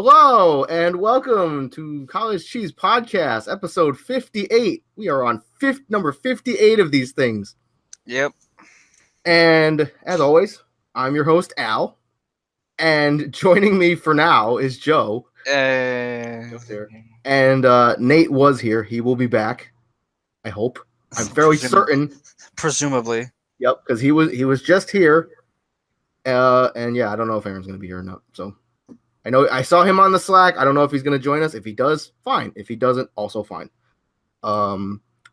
Hello and welcome to College Cheese Podcast, episode 58. We are on number 58 of these things. Yep. And as always, I'm your host, Al. And joining me for now is Joe. And Nate was here. He will be back. I hope. I'm fairly certain. Presumably. Yep, because he was just here. And yeah, I don't know if Aaron's going to be here or not. So I know I saw him on the Slack. I don't know if he's going to join us. If he does, fine. If he doesn't, also fine.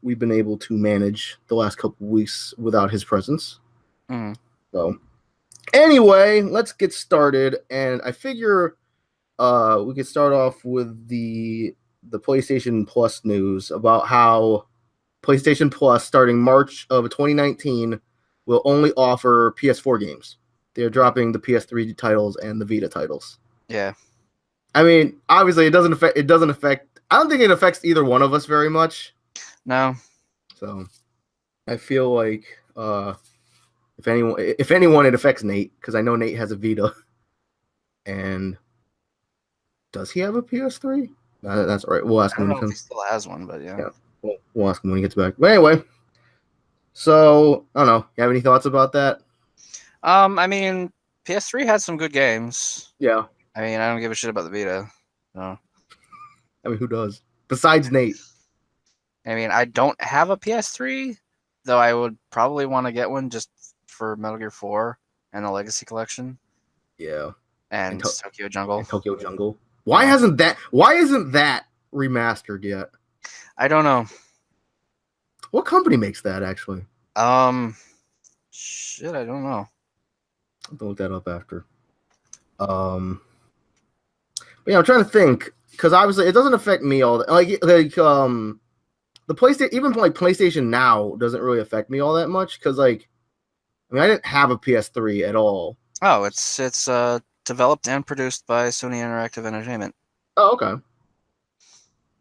We've been able to manage the last couple weeks without his presence. So anyway, let's get started. And I figure we could start off with the PlayStation Plus news about how PlayStation Plus, starting March of 2019, will only offer PS4 games. They're dropping the PS3 titles and the Vita titles. Yeah. I mean, obviously it doesn't affect I don't think it affects either one of us very much. No. So I feel like if anyone it affects Nate, because I know Nate has a Vita. And does he have a PS3? That's all right. We'll ask him. I don't know if he still has one, but yeah. We'll ask him when he gets back. But anyway, so I don't know. You have any thoughts about that? I mean, PS3 had some good games. Yeah. I mean, I don't give a shit about the Vita. No. I mean, who does? Besides Nate. I mean, I don't have a PS3, though I would probably want to get one just for Metal Gear 4 and the Legacy Collection. Yeah. And Tokyo Jungle. Why isn't that remastered yet? I don't know. What company makes that actually? Shit, I don't know. I'll look that up after. But yeah, I'm trying to think, because obviously it doesn't affect me all that. Like the PlayStation, even like PlayStation Now doesn't really affect me all that much, because I didn't have a PS3 at all. Oh, it's developed and produced by Sony Interactive Entertainment. Oh, okay.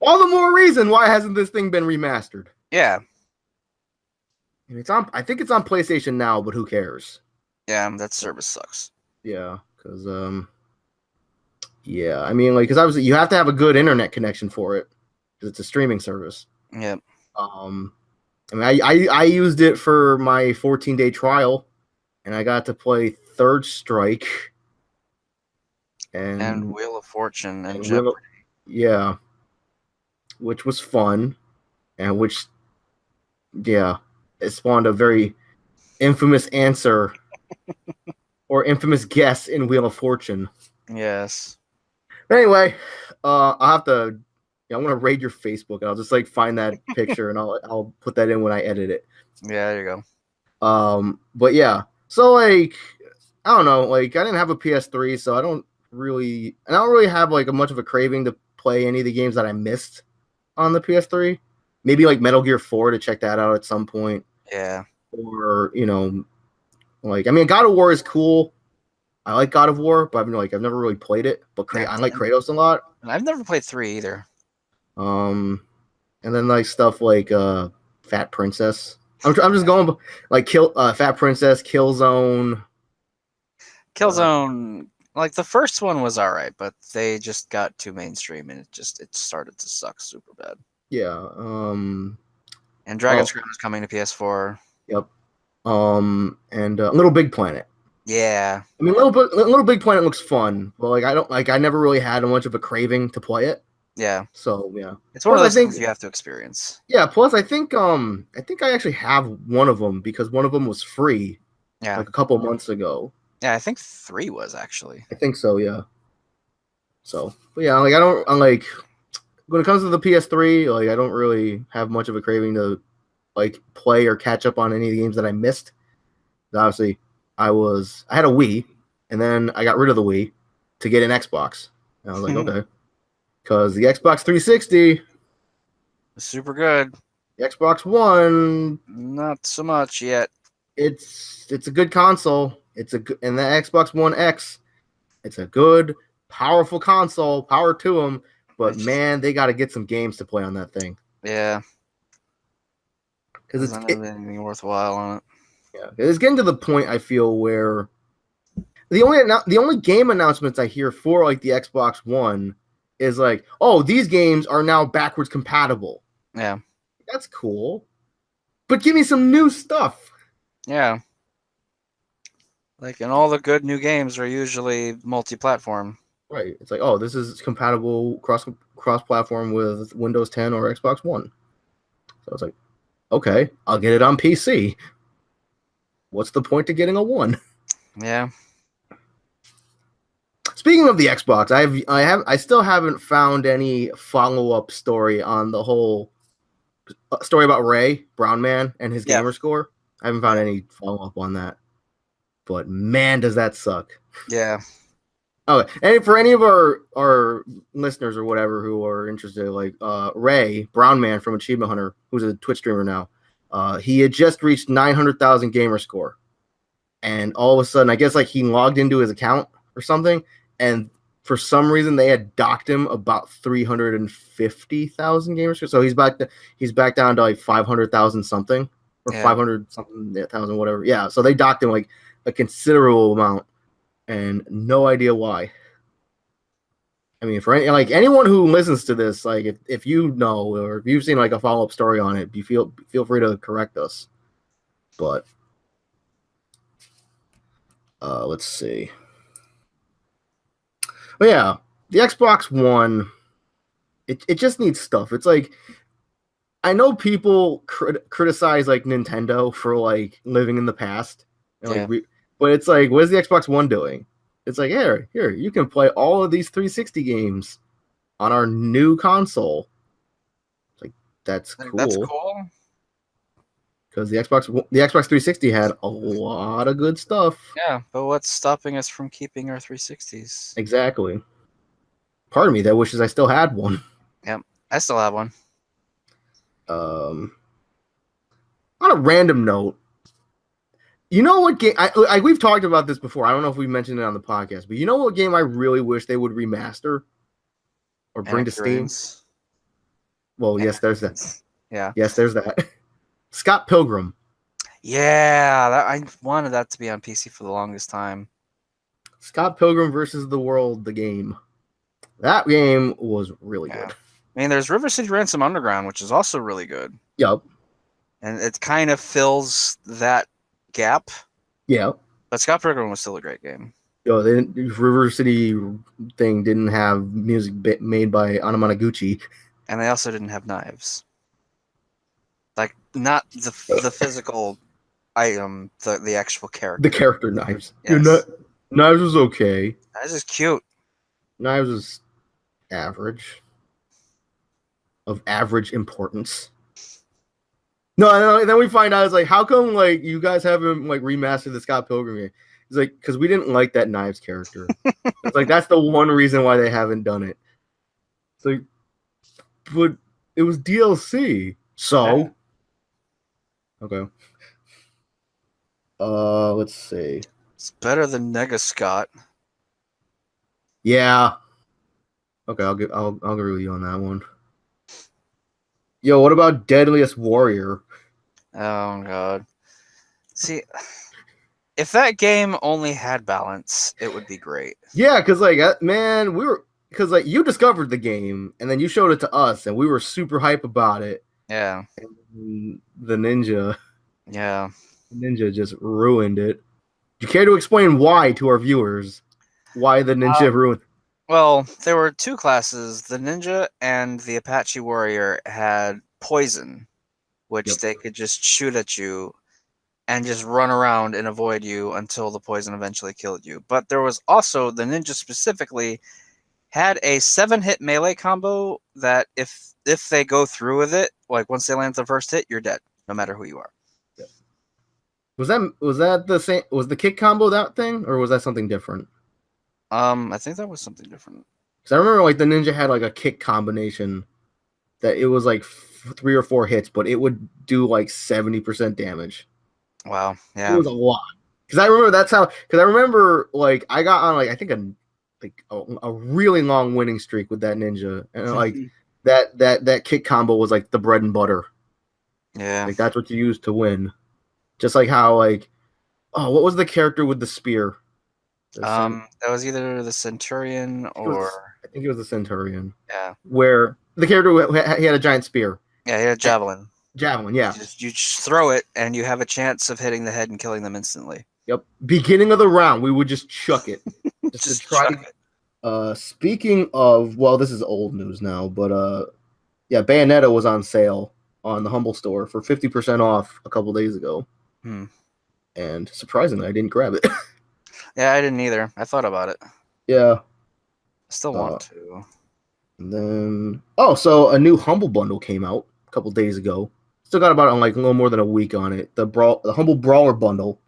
All the more reason why hasn't this thing been remastered? Yeah. I think it's on PlayStation Now, but who cares? Yeah, that service sucks. Yeah, because yeah, I mean, because obviously you have to have a good internet connection for it, because it's a streaming service. Yep. I mean, I used it for my 14-day trial, and I got to play Third Strike and Wheel of Fortune and Jeopardy. Yeah, which was fun, and which, yeah, it spawned a very infamous answer or infamous guess in Wheel of Fortune. Yes. But anyway, I'll have to. Yeah, I'm gonna raid your Facebook, and I'll just find that picture, and I'll put that in when I edit it. Yeah, there you go. But yeah, so I don't know, I didn't have a PS3, so I don't really have much of a craving to play any of the games that I missed on the PS3. Maybe Metal Gear 4 to check that out at some point. Yeah. Or God of War is cool. I like God of War, but I've never really played it. But I like Kratos a lot. I've never played 3 either. And then stuff like Fat Princess. I'm just going Fat Princess, Killzone. Killzone, the first one was alright, but they just got too mainstream and it started to suck super bad. Yeah. And Dragon's Crown is coming to PS4. Yep. And Little Big Planet. Yeah. I mean, Little Big Planet looks fun, but I never really had much of a craving to play it. Yeah. So yeah, it's one of those things you have to experience. Yeah. Plus, I think I actually have one of them, because one of them was free. Yeah. A couple months ago. Yeah, I think 3 was actually. I think so. Yeah. So, but yeah, I don't when it comes to the PS3, I don't really have much of a craving to play or catch up on any of the games that I missed. Obviously, I had a Wii, and then I got rid of the Wii to get an Xbox. And I was like, okay. Because the Xbox 360 is super good. The Xbox One, not so much yet. It's a good console. And the Xbox One X, it's a good, powerful console. Power to them. But man, they got to get some games to play on that thing. Yeah. Because it's anything worthwhile on it. Yeah, it's getting to the point, I feel, where the only game announcements I hear for like the Xbox One is like, oh, these games are now backwards compatible. Yeah. That's cool. But give me some new stuff. Yeah. Like, and all the good new games are usually multi-platform. Right. It's like, oh, this is compatible cross platform with Windows 10 or Xbox One. So it's like, okay, I'll get it on PC. What's the point of getting a one? Yeah. Speaking of the Xbox, I still haven't found any follow-up story on the whole story about Ray Brown Man and his gamer score. I haven't found any follow-up on that. But man, does that suck. Yeah. Okay, and for any of our listeners or whatever who are interested, like Ray Brown Man from Achievement Hunter, who's a Twitch streamer now, he had just reached 900,000 gamer score, and all of a sudden, I guess like he logged into his account or something, and for some reason they had docked him about 350,000 gamer score. So he's back down to like 500,000 something or 500 something thousand whatever. Yeah, so they docked him like a considerable amount. And no idea why. I mean, for anyone who listens to this, like if you know or if you've seen like a follow-up story on it, you feel free to correct us. But let's see. But yeah, the Xbox One, it just needs stuff. It's like I know people criticize like Nintendo for like living in the past and like but it's like, what is the Xbox One doing? It's like, here, you can play all of these 360 games on our new console. It's like, that's cool. That's cool. Because the Xbox 360 had a lot of good stuff. Yeah, but what's stopping us from keeping our 360s? Exactly. Part of me that wishes I still had one. Yep, I still have one. On a random note, you know what game? We've talked about this before. I don't know if we mentioned it on the podcast, but you know what game I really wish they would remaster or bring to Steam? Well, yes, there's that. Yeah. Yes, there's that. Scott Pilgrim. Yeah, I wanted that to be on PC for the longest time. Scott Pilgrim versus the World, the game. That game was really good. I mean, there's River City Ransom Underground, which is also really good. Yep. And it kind of fills that gap. Yeah. But Scott Pilgrim was still a great game. Yo, River City thing didn't have music made by Anamanaguchi. And they also didn't have knives. Like, not the physical item, the actual character. The character knives. Yes. Knives was okay. Knives is cute. Knives is average. Of average importance. No, and then we find out it's like, how come like you guys haven't like remastered the Scott Pilgrim game? It's like, because we didn't like that Knives character. It's like that's the one reason why they haven't done it. It's like, but it was DLC. So okay. Let's see. It's better than Nega Scott. Yeah. Okay, I'll agree with you on that one. Yo, what about Deadliest Warrior? Oh god. See, if that game only had balance, it would be great. Yeah, because like man, because like you discovered the game and then you showed it to us and we were super hype about it. Yeah. And the ninja just ruined it. Do you care to explain why to our viewers? Why the ninja ruined? Well, there were two classes. The ninja and the Apache warrior had poison, which they could just shoot at you and just run around and avoid you until the poison eventually killed you. But there was also, the ninja specifically had a 7-hit melee combo that if they go through with it, like once they land the first hit, you're dead, no matter who you are. Was that the same? Was the kick combo that thing, or was that something different? I think that was something different. Because I remember like the ninja had like a kick combination that it was like 3 or 4 hits, but it would do like 70% damage. Wow, yeah, it was a lot. Because I remember Because I remember like I got on like I think a really long winning streak with that ninja, and like that kick combo was like the bread and butter. Yeah, like that's what you use to win. Just like how like, oh, what was the character with the spear? That was either the Centurion or I think it was the Centurion, yeah, where the character he had a giant spear, yeah, he had a javelin. javelin. Yeah, You just throw it, and you have a chance of hitting the head and killing them instantly. yep. Beginning of the round, we would just chuck it, just to Just try chuck to. it. Speaking of, well, this is old news now, but yeah, Bayonetta was on sale on the Humble Store for 50% off a couple days ago, and surprisingly, I didn't grab it. Yeah, I didn't either. I thought about it. Yeah. I still want to. And then, so a new Humble Bundle came out a couple days ago. Still got about like a little more than a week on it. The Humble Brawler Bundle.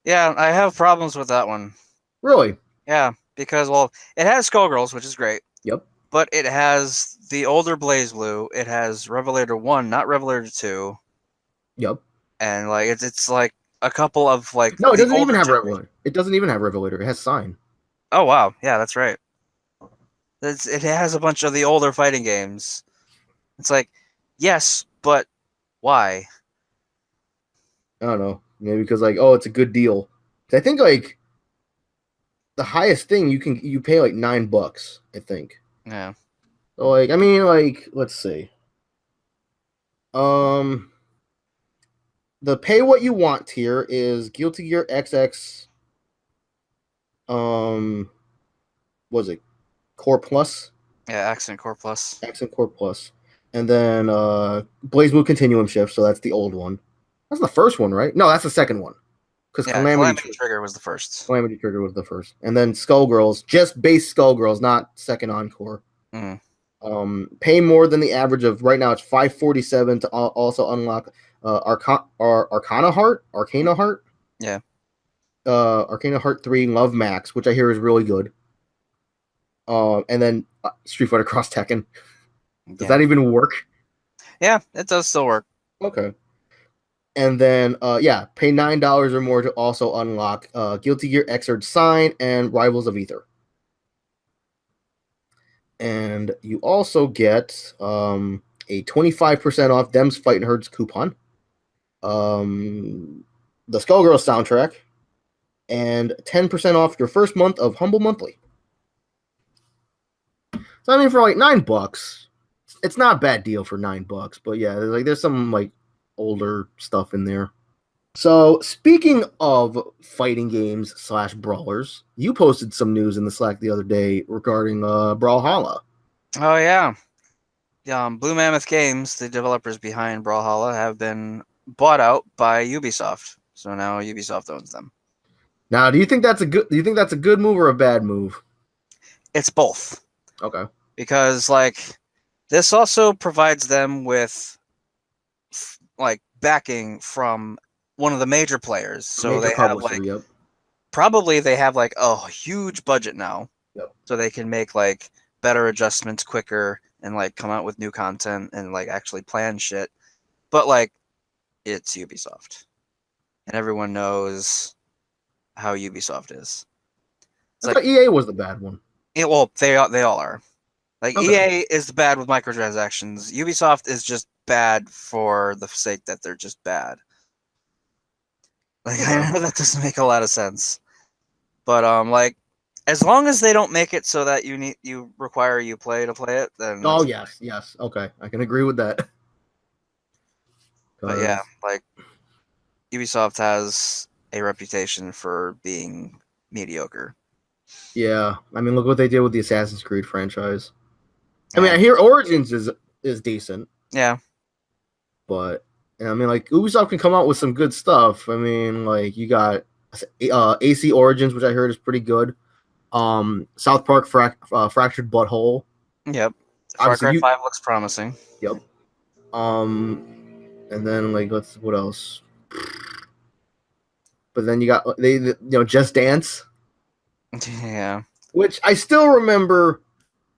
Yeah, I have problems with that one. Really? Yeah, because well, it has Skullgirls, which is great. Yep. But it has the older Blaze Blue. It has Revelator 1, not Revelator 2. Yep. And like it's like a couple of like No, it the doesn't even older have generation. Revelator. It doesn't even have Revelator. It has Sign. Oh wow, yeah, that's right. It has a bunch of the older fighting games. It's like, yes, but why? I don't know. Maybe because like, oh, it's a good deal. I think like the highest thing you pay like $9, I think. Yeah. So like, I mean, like, let's see. The pay what you want tier is Guilty Gear XX. Was it Core Plus? Yeah, Accent Core Plus. Accent Core Plus. And then Blaze Blue Continuum Shift, so that's the old one. That's the first one, right? No, that's the second one. Because Yeah, Calamity Trigger was the first. Calamity Trigger was the first. And then Skullgirls, just base Skullgirls, not second encore. Mm. Pay more than the average of right now. It's $547 to also unlock Arcana Heart. Yeah. Arcana Heart 3 Love Max, which I hear is really good. And then Street Fighter Cross Tekken. Does that even work? Yeah, it does still work. Okay. And then, pay $9 or more to also unlock Guilty Gear Xrd Sign and Rivals of Ether. And you also get a 25% off Dem's Fighting Herds coupon, the Skullgirl soundtrack, and 10% off your first month of Humble Monthly. So I mean, for like $9, it's not a bad deal for $9. But yeah, there's some like older stuff in there. So speaking of fighting games / brawlers, you posted some news in the Slack the other day regarding Brawlhalla. Oh yeah. Blue Mammoth Games, the developers behind Brawlhalla, have been bought out by Ubisoft. So now Ubisoft owns them. Now, do you think that's a good move or a bad move? It's both. Okay. Because like this also provides them with like backing from one of the major players. So Major they publisher, have like yep. probably they have like a huge budget now. Yep. So they can make like better adjustments quicker and like come out with new content and like actually plan shit. But like it's Ubisoft. And everyone knows how Ubisoft is. I thought EA was the bad one. Well, they all are. Like Okay. EA is bad with microtransactions. Ubisoft is just bad for the sake that they're just bad. Like I know that doesn't make a lot of sense. But like as long as they don't make it so that you require Uplay to play it, then Oh yes. Okay, I can agree with that. But yeah, like Ubisoft has a reputation for being mediocre. Yeah, I mean, look what they did with the Assassin's Creed franchise. Yeah. I mean, I hear Origins is decent. Yeah. But I mean, like Ubisoft can come out with some good stuff. I mean, like you got AC Origins, which I heard is pretty good. South Park Fractured Butthole. Yep. Far Obviously, Cry 5 looks promising. Yep. And then like what else? But then you got Just Dance. Yeah. Which I still remember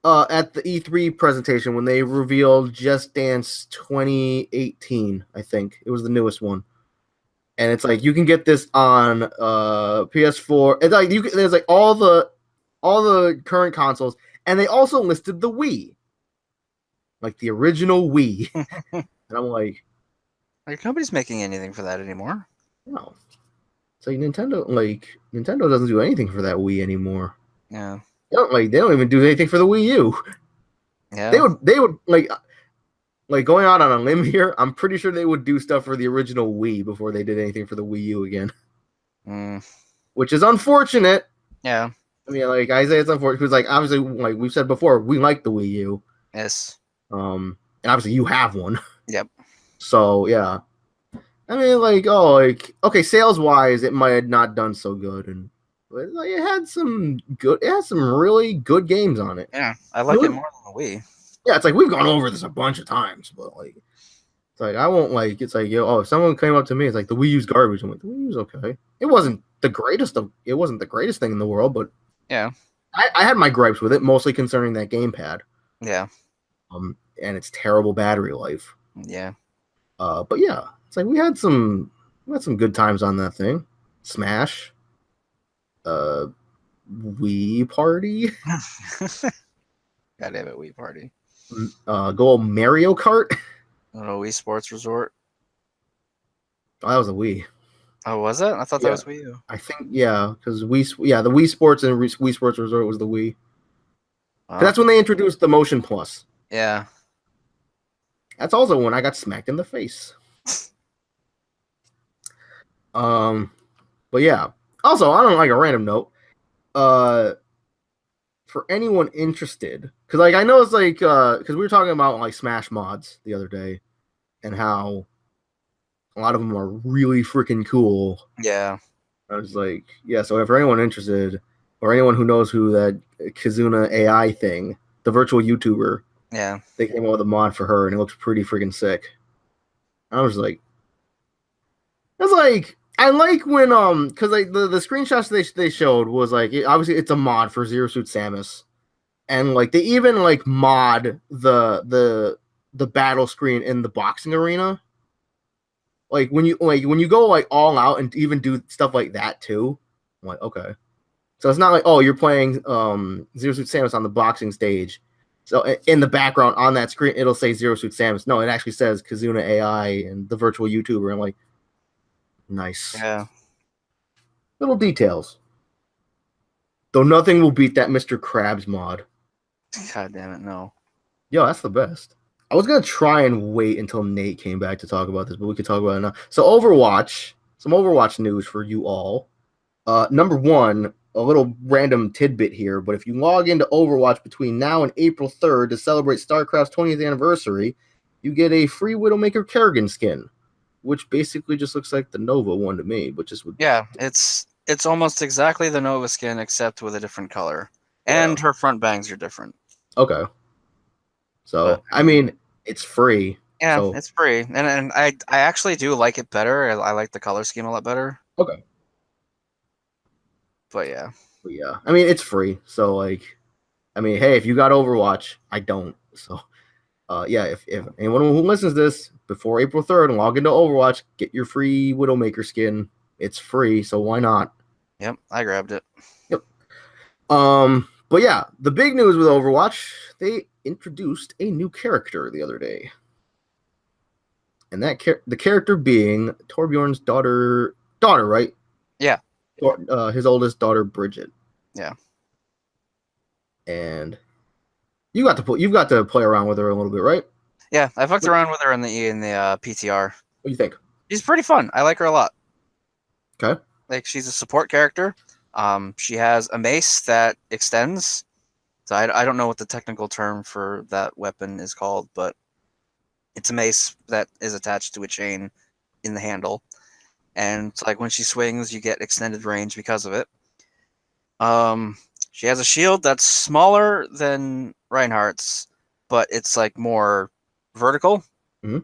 at the E3 presentation when they revealed Just Dance 2018, I think. It was the newest one. And it's like you can get this on PS4. It's like there's like all the current consoles, and they also listed the Wii. Like the original Wii. And I'm like, nobody's making anything for that anymore. no. It's like Nintendo doesn't do anything for that Wii anymore. Yeah. They don't even do anything for the Wii U. Yeah. They would like going out on a limb here. I'm pretty sure they would do stuff for the original Wii before they did anything for the Wii U again, which is unfortunate. Yeah. I mean, like I say, it's unfortunate because, like, obviously, like we've said before, we like the Wii U. Yes. And obviously, you have one. Yep. So yeah, I mean, like, okay, sales wise, it might have not done so good, but like, it had some really good games on it. Yeah, I like it more than the Wii. Yeah, it's like we've gone over this a bunch of times, but like, it's like I won't like. It's like if someone came up to me, it's like the Wii U's garbage. I'm like, the Wii U's okay. It wasn't the greatest thing in the world, but yeah, I had my gripes with it, mostly concerning that gamepad. Yeah. And its terrible battery life. Yeah. But yeah, it's like we had some good times on that thing. Smash. Wii Party. God damn it, Wii Party. Go Mario Kart. Wii Sports Resort. Oh, that was a Wii. Oh, was it? I thought that was Wii U. I think, yeah, because the Wii Sports and Wii Sports Resort was the Wii. That's when they introduced the Motion Plus. Yeah. That's also when I got smacked in the face. But yeah. Also, I don't know, like a random note. For anyone interested, because like I know it's like because we were talking about like Smash mods the other day, and how a lot of them are really freaking cool. Yeah. I was like, yeah. So if for anyone interested, or anyone who knows who that Kizuna AI thing, the virtual YouTuber, yeah, they came out with a mod for her, and it looks pretty freaking sick. I was like, it's like I like when because like the screenshots they showed was like obviously it's a mod for Zero Suit Samus, and like they even like mod the battle screen in the boxing arena. Like when you go like all out and even do stuff like that too, I'm like, okay. So it's not like, oh, you're playing Zero Suit Samus on the boxing stage. So in the background on that screen, it'll say Zero Suit Samus. No, it actually says Kizuna AI and the virtual YouTuber. I'm like, nice. Yeah. Little details. Though nothing will beat that Mr. Krabs mod. God damn it, no. Yo, that's the best. I was gonna try and wait until Nate came back to talk about this, but we could talk about it now. So Overwatch, some Overwatch news for you all. Number one, a little random tidbit here, but if you log into Overwatch between now and April 3rd to celebrate StarCraft's 20th anniversary, you get a free Widowmaker Kerrigan skin, which basically just looks like the Nova one to me, but just with it's almost exactly the Nova skin except with a different color, and her front bangs are different. Okay. So I mean, it's free. Yeah, so. It's free, and I actually do like it better. I like the color scheme a lot better. Okay. But yeah, I mean, it's free, so like, I mean, hey, if you got Overwatch, I don't. So, yeah, if anyone who listens to this before April 3rd and log into Overwatch, get your free Widowmaker skin. It's free, so why not? Yep, I grabbed it. Yep. But yeah, the big news with Overwatch, they introduced a new character the other day, and the character being Torbjorn's daughter, right? Yeah. His oldest daughter, Bridget. Yeah. And you've got to play around with her a little bit, right? Yeah, I fucked around with her in the PTR. What do you think? She's pretty fun. I like her a lot. Okay. Like, she's a support character. She has a mace that extends. So I don't know what the technical term for that weapon is called, but it's a mace that is attached to a chain in the handle. And it's like when she swings, you get extended range because of it. She has a shield that's smaller than Reinhardt's, but it's like more vertical. Mm-hmm.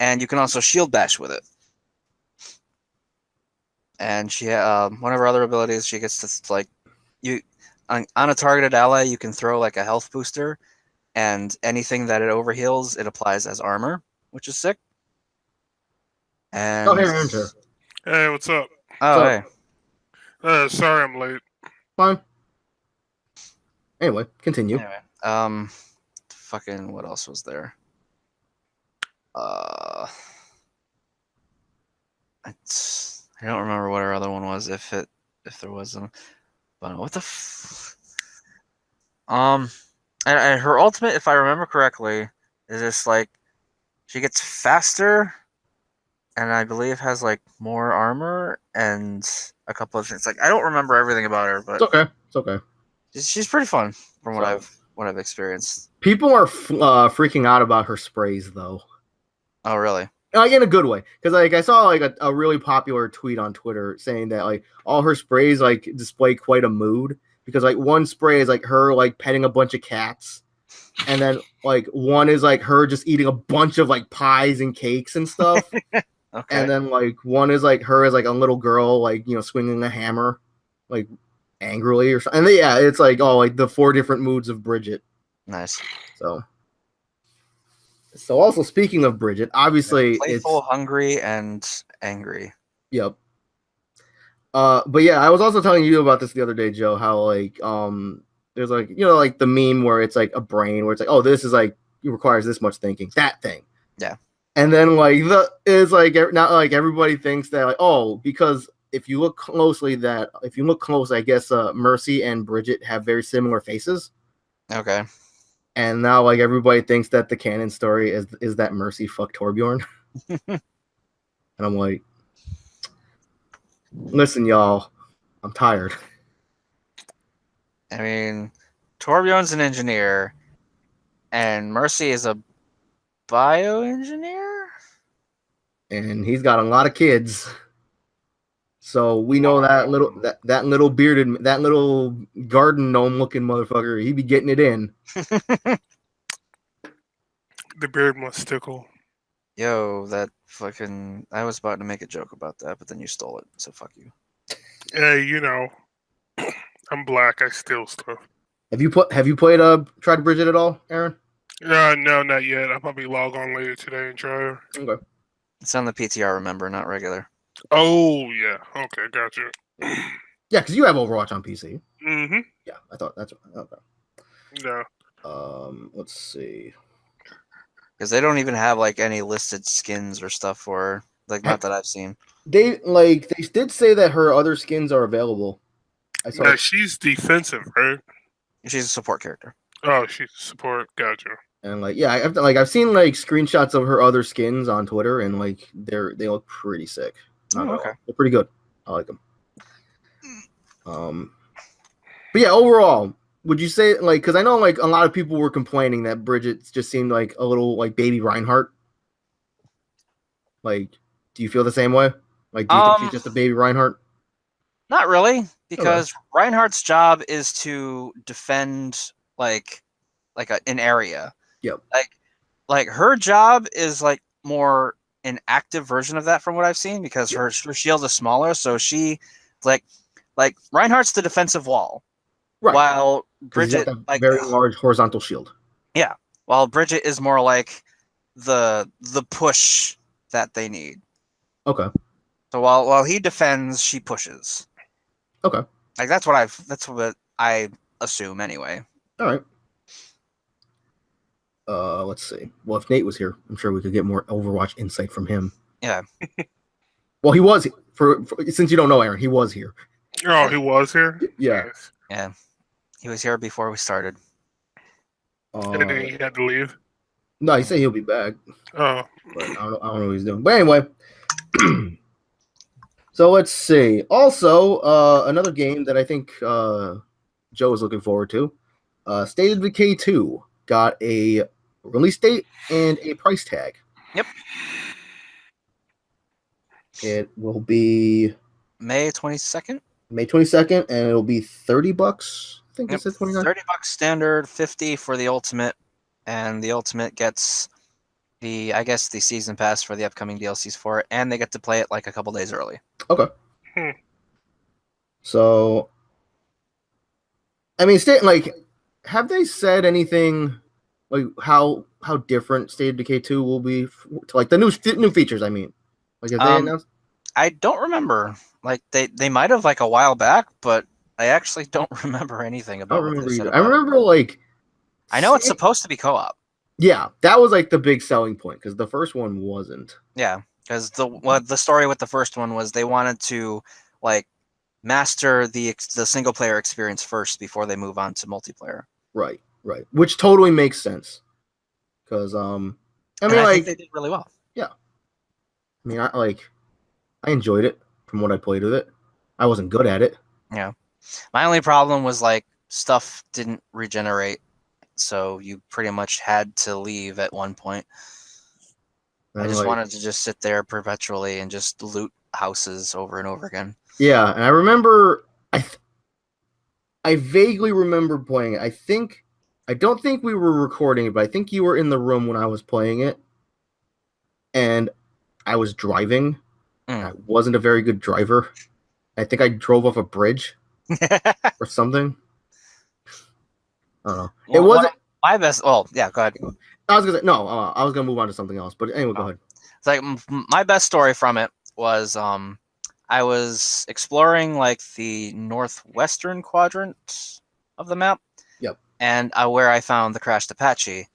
And you can also shield bash with it. And she, one of her other abilities, she gets to like on a targeted ally, you can throw like a health booster, and anything that it overheals, it applies as armor, which is sick. And hey, Ranger. Hey, what's up? Oh, hey. Sorry I'm late. Fine. Anyway, continue. Fucking what else was there? I don't remember what her other one was, if there was one. But what the and her ultimate, if I remember correctly, is just like she gets faster, and I believe has like more armor and a couple of things. Like I don't remember everything about her, but It's okay. It's okay. she's pretty fun from what So- I've experienced. People are freaking out about her sprays though. Oh really? Like in a good way, because like I saw like a really popular tweet on Twitter saying that like all her sprays like display quite a mood, because like one spray is like her like petting a bunch of cats, and then like one is like her just eating a bunch of like pies and cakes and stuff, Okay. and then like one is like her as like a little girl like swinging a hammer like angrily or something. And yeah, it's like like the 4 different moods of Bridget. Nice. So also speaking of Bridget, obviously Playful, hungry, and angry. Yep. But yeah, I was also telling you about this the other day, Joe, how like there's like like the meme where it's like a brain where it's like, oh, this is like it requires this much thinking, that thing. Yeah. And then like it's like not like everybody thinks that like, oh, because if you look close, I guess Mercy and Bridget have very similar faces. Okay. And now like everybody thinks that the canon story is that Mercy fucked Torbjorn. And I'm like, listen, y'all, I'm tired. I mean, Torbjorn's an engineer, and Mercy is a bioengineer. And he's got a lot of kids. So we know that little bearded, that little garden gnome looking motherfucker, he be getting it in. The beard must tickle. Yo, that fucking... I was about to make a joke about that, but then you stole it, so fuck you. Hey, I'm black. I steal stuff. Have you played tried Bridget at all, Aaron? No, not yet. I'll probably log on later today and try her. Okay. It's on the PTR, remember, not regular. Oh yeah. Okay, gotcha. Yeah, because you have Overwatch on PC. Mm-hmm. Yeah, I thought that's okay. Yeah. Let's see. Because they don't even have like any listed skins or stuff for her. Like, not that I've seen. They did say that her other skins are available. I saw. Yeah, she's defensive, right? She's a support character. Oh, she's support. Gotcha. And I've seen like screenshots of her other skins on Twitter, and like they look pretty sick. Oh, okay. They're pretty good. I like them. But yeah, overall, would you say like, because I know like a lot of people were complaining that Bridget just seemed like a little like baby Reinhardt. Like, do you feel the same way? Like, do you think she's just a baby Reinhardt? Not really, because Reinhardt's job is to defend like an area. Yep. Like her job is like more an active version of that from what I've seen, because her shield is smaller, so she like Reinhardt's the defensive wall, Right. while Bridget like very large horizontal shield. Yeah, while Bridget is more like the push that they need. Okay. So while he defends, she pushes. Okay. Like that's what I assume anyway. All right. Let's see. Well, if Nate was here, I'm sure we could get more Overwatch insight from him. Yeah. Well, he was for since you don't know Aaron, he was here. Oh, he was here? Yeah. Nice. Yeah. He was here before we started. And then he had to leave? No, he said he'll be back. Oh. But I don't know what he's doing. But anyway. So let's see. Also, another game that I think Joe is looking forward to. State of Decay 2 got a release date and a price tag. Yep. It will be May 22nd? May 22nd, and it'll be $30. I think it said 29. $30 standard, 50 for the ultimate, and the ultimate gets the season pass for the upcoming DLCs for it, and they get to play it like a couple days early. Okay. So, I mean, have they said anything like how different State of Decay 2 will be to like the new features? I mean, like have they announced? I don't remember. Like they might have like a while back, but I actually don't remember anything about. I remember like I know it's supposed to be co-op. Yeah, that was like the big selling point because the first one wasn't. Yeah, Because the story with the first one was they wanted to like master the single player experience first before they move on to multiplayer. Right, which totally makes sense. Because I think they did really well. Yeah, I mean, I enjoyed it from what I played with it. I wasn't good at it. Yeah, my only problem was like stuff didn't regenerate, so you pretty much had to leave at one point. And I just wanted to just sit there perpetually and just loot houses over and over again. Yeah, and I remember I vaguely remember playing it. I don't think we were recording it, but I think you were in the room when I was playing it, and I was driving. I wasn't a very good driver. I think I drove off a bridge or something. I don't know. It wasn't my best. Well, yeah, go ahead. I was gonna say no. I was gonna move on to something else, but anyway, go ahead. It's like my best story from it was I was exploring like the northwestern quadrant of the map. Yep. And where I found the crashed Apache,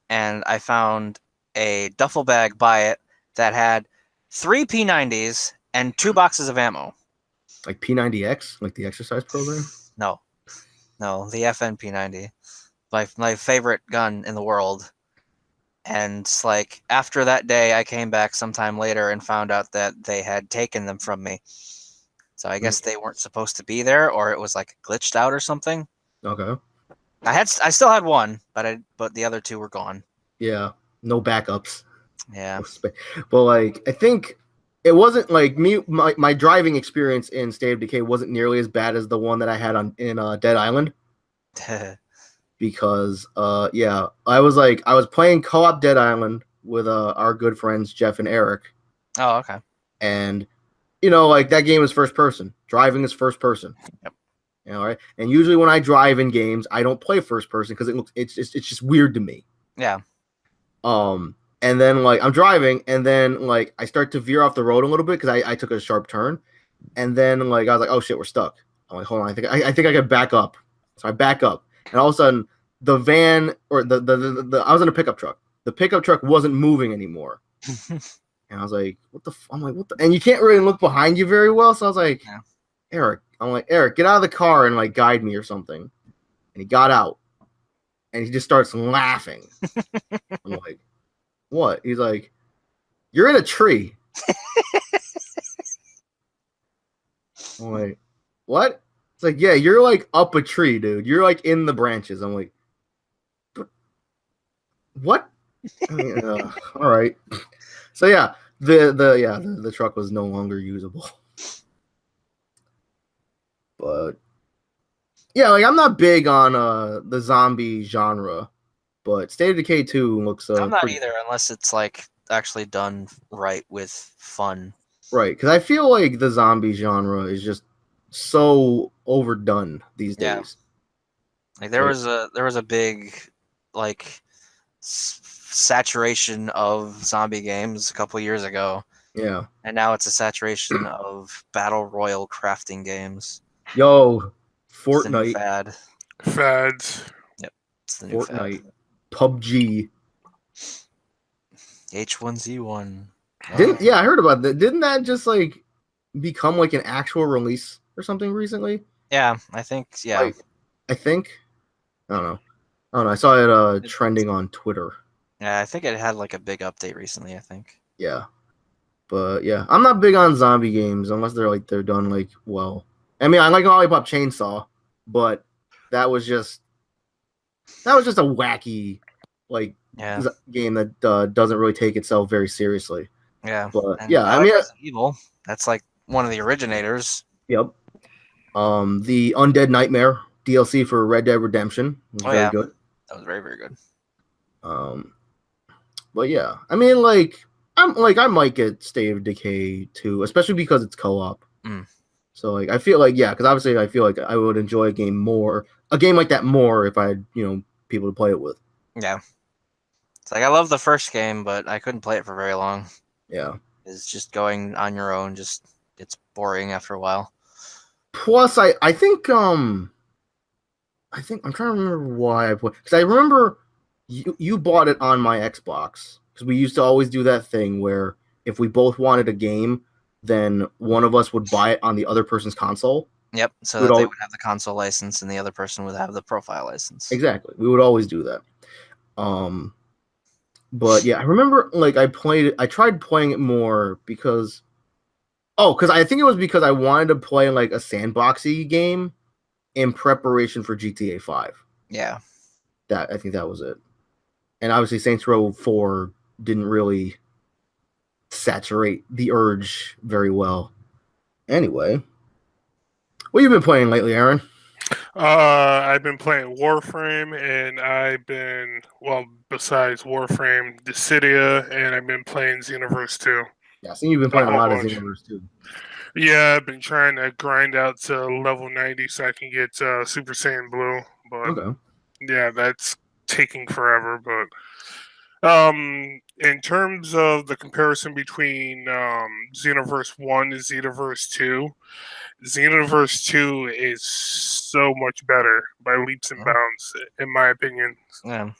and I found a duffel bag by it that had 3 P90s and 2 boxes of ammo. Like P90X, like the exercise program? No, the FNP90, my favorite gun in the world. And like after that day, I came back sometime later and found out that they had taken them from me. So I guess they weren't supposed to be there, or it was like glitched out or something. Okay. I still had one, but the other 2 were gone. Yeah, no backups. Yeah. But like, I think it wasn't like my driving experience in State of Decay wasn't nearly as bad as the one that I had in Dead Island. Because I was playing co-op Dead Island with our good friends Jeff and Eric. Oh, okay. And like that game is first person. Driving is first person. Yep. Right? And usually when I drive in games, I don't play first person because it's just weird to me. Yeah. And then like I'm driving, and then like I start to veer off the road a little bit because I took a sharp turn, and then like I was like, oh shit, we're stuck. I'm like, hold on, I think I can back up. So I back up, and all of a sudden the van or the I was in a pickup truck. The pickup truck wasn't moving anymore, and I was like, what the? I'm like, what the? And you can't really look behind you very well, so I was like, yeah. Eric, get out of the car and like guide me or something. And he got out, and he just starts laughing. I'm like, what? He's like, you're in a tree. I'm like, what? It's like, yeah, you're like up a tree, dude. You're like in the branches. I'm like, what? I mean, all right. So yeah, the truck was no longer usable. But yeah, like I'm not big on the zombie genre, but State of Decay 2 looks. I'm not either, unless it's like actually done right with fun. Right, because I feel like the zombie genre is just so overdone these days. Like there was a big like saturation of zombie games a couple years ago. Yeah, and now it's a saturation of battle royal crafting games. Yo, Fortnite fads. Yep, it's the new Fortnite, fad. PUBG, H1Z1. Yeah, I heard about that. Didn't that just like become like an actual release or something recently? Yeah, I think. Yeah, like, I don't know. I saw it trending on Twitter. Yeah, I think it had like a big update recently. I think. Yeah, but yeah, I'm not big on zombie games unless they're done like well. I mean, I like Lollipop Chainsaw, but that was just a wacky game that doesn't really take itself very seriously. Yeah, but yeah, I mean, Evil. That's like one of the originators. Yep. The Undead Nightmare DLC for Red Dead Redemption was very good. That was very, very good. But yeah, I mean, like I might get State of Decay 2, especially because it's co-op. So like I feel like because obviously I feel like I would enjoy a game like that more if I had people to play it with. Yeah. It's like I love the first game, but I couldn't play it for very long. Yeah. It's just going on your own, it's boring after a while. Plus I think I'm trying to remember why I put, because I remember you bought it on my Xbox, because we used to always do that thing where if we both wanted a game, then one of us would buy it on the other person's console. Yep, so We'd that they all- would have the console license and the other person would have the profile license. Exactly. We would always do that. But yeah, I remember like I tried playing it more because I think it was because I wanted to play like a sandboxy game in preparation for GTA 5. Yeah. I think that was it. And obviously Saints Row 4 didn't really saturate the urge very well. Anyway, what have you been playing lately, Aaron? I've been playing Warframe, and besides Warframe, Dissidia, and I've been playing Xenoverse 2. Yeah, I think you've been playing a lot of Overwatch. Xenoverse too. Yeah, I've been trying to grind out to level 90 so I can get Super Saiyan Blue, but Okay. yeah, that's taking forever. But in terms of the comparison between Xenoverse 1 and Xenoverse 2, Xenoverse 2 is so much better by leaps and bounds, in my opinion. Yeah.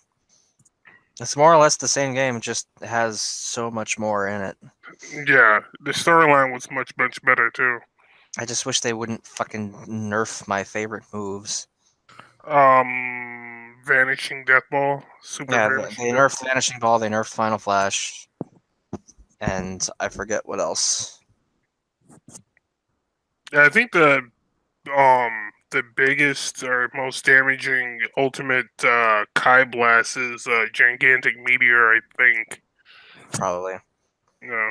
It's more or less the same game, it just has so much more in it. Yeah, the storyline was much better too. I just wish they wouldn't fucking nerf my favorite moves. Vanishing Death Ball, Super Yeah, Vanishing they Death nerfed Vanishing Ball, they nerfed Final Flash, and I forget what else. Yeah, I think the biggest or most damaging ultimate Kai Blast is Gigantic Meteor, I think. Probably. Yeah.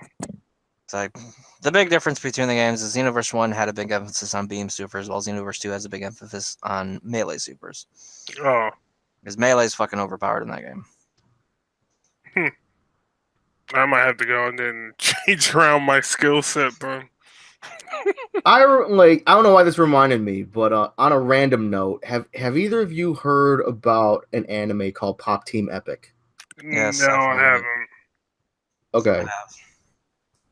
It's like, the big difference between the games is Xenoverse 1 had a big emphasis on beam supers, while Xenoverse 2 has a big emphasis on melee supers. Oh. Because melee's fucking overpowered in that game. I might have to go and then change around my skill set, then. I don't know why this reminded me, but on a random note, have either of you heard about an anime called Pop Team Epic? Yes, No, I've I heard of it. haven't. Okay. I have.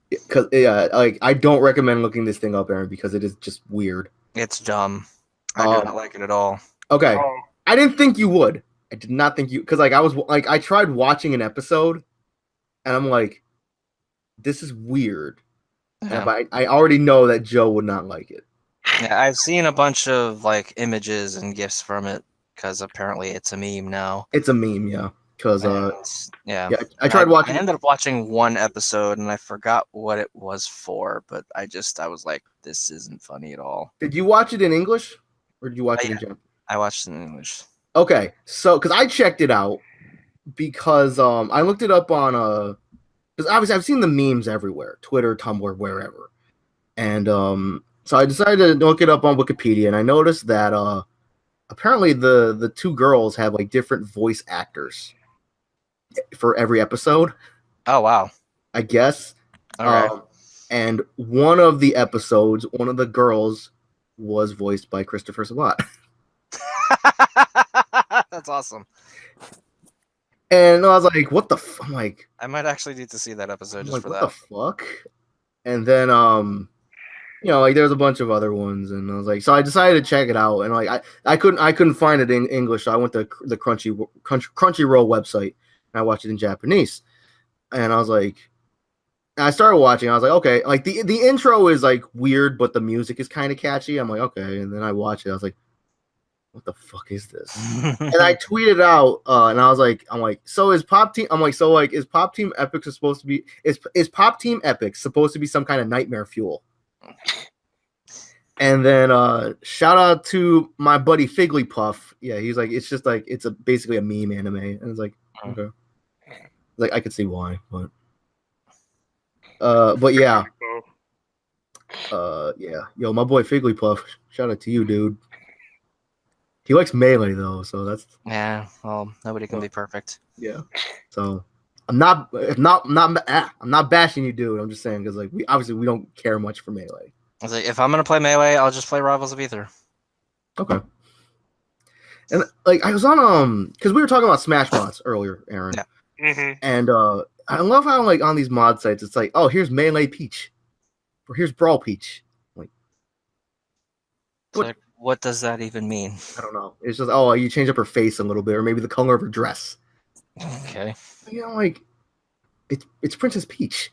Because I don't recommend looking this thing up, Aaron, because it is just weird. It's dumb. I do not like it at all. Okay. Oh. I didn't think you would. I did not think you, because I tried watching an episode, and I'm like, this is weird. Yeah. But I already know that Joe would not like it. Yeah, I've seen a bunch of like images and gifs from it because apparently it's a meme now. It's a meme, yeah. Because yeah, I tried watching. I ended up watching one episode and I forgot what it was for, but I was like, this isn't funny at all. Did you watch it in English, or did you watch it in Japanese? I watched it in English. Okay, so because I checked it out because I looked it up on because obviously I've seen the memes everywhere, Twitter, Tumblr, wherever, and so I decided to look it up on Wikipedia, and I noticed that apparently the two girls have like different voice actors for every episode. Oh wow! I guess. Okay. And one of the episodes, one of the girls was voiced by Christopher Sabat. That's awesome. And I was like, what the I'm like, I might actually need to see that episode just for what that. the fuck? And then like there's a bunch of other ones, and I was like, so I decided to check it out, and like I couldn't find it in English, so I went to the Crunchyroll website and I watched it in Japanese. And I was like, I started watching, I was like, okay, like the intro is like weird, but the music is kind of catchy. I'm like, okay, and then I watched it, I was like, what the fuck is this? And I tweeted out, and I was like, so is Pop Team? I'm like, so like, is Pop Team Epic supposed to be? Is Pop Team Epic supposed to be some kind of nightmare fuel? And then shout out to my buddy Figglypuff. Yeah, he's like, it's just like it's basically a meme anime, and it's like, okay, like I could see why, but yeah, yeah, yo, my boy Figglypuff. Shout out to you, dude. He likes Melee though, so that's yeah. Well, nobody can be perfect. Yeah. So I'm not bashing you, dude. I'm just saying because like we don't care much for Melee. I was like, if I'm gonna play Melee, I'll just play Rivals of Ether. Okay. And like I was on because we were talking about Smash mods earlier, Aaron. Yeah. Mm-hmm. And I love how like on these mod sites it's like, oh, here's Melee Peach, or here's Brawl Peach. Like, what does that even mean? I don't know. It's just, oh, you change up her face a little bit, or maybe the color of her dress. Okay. You know, like it's Princess Peach.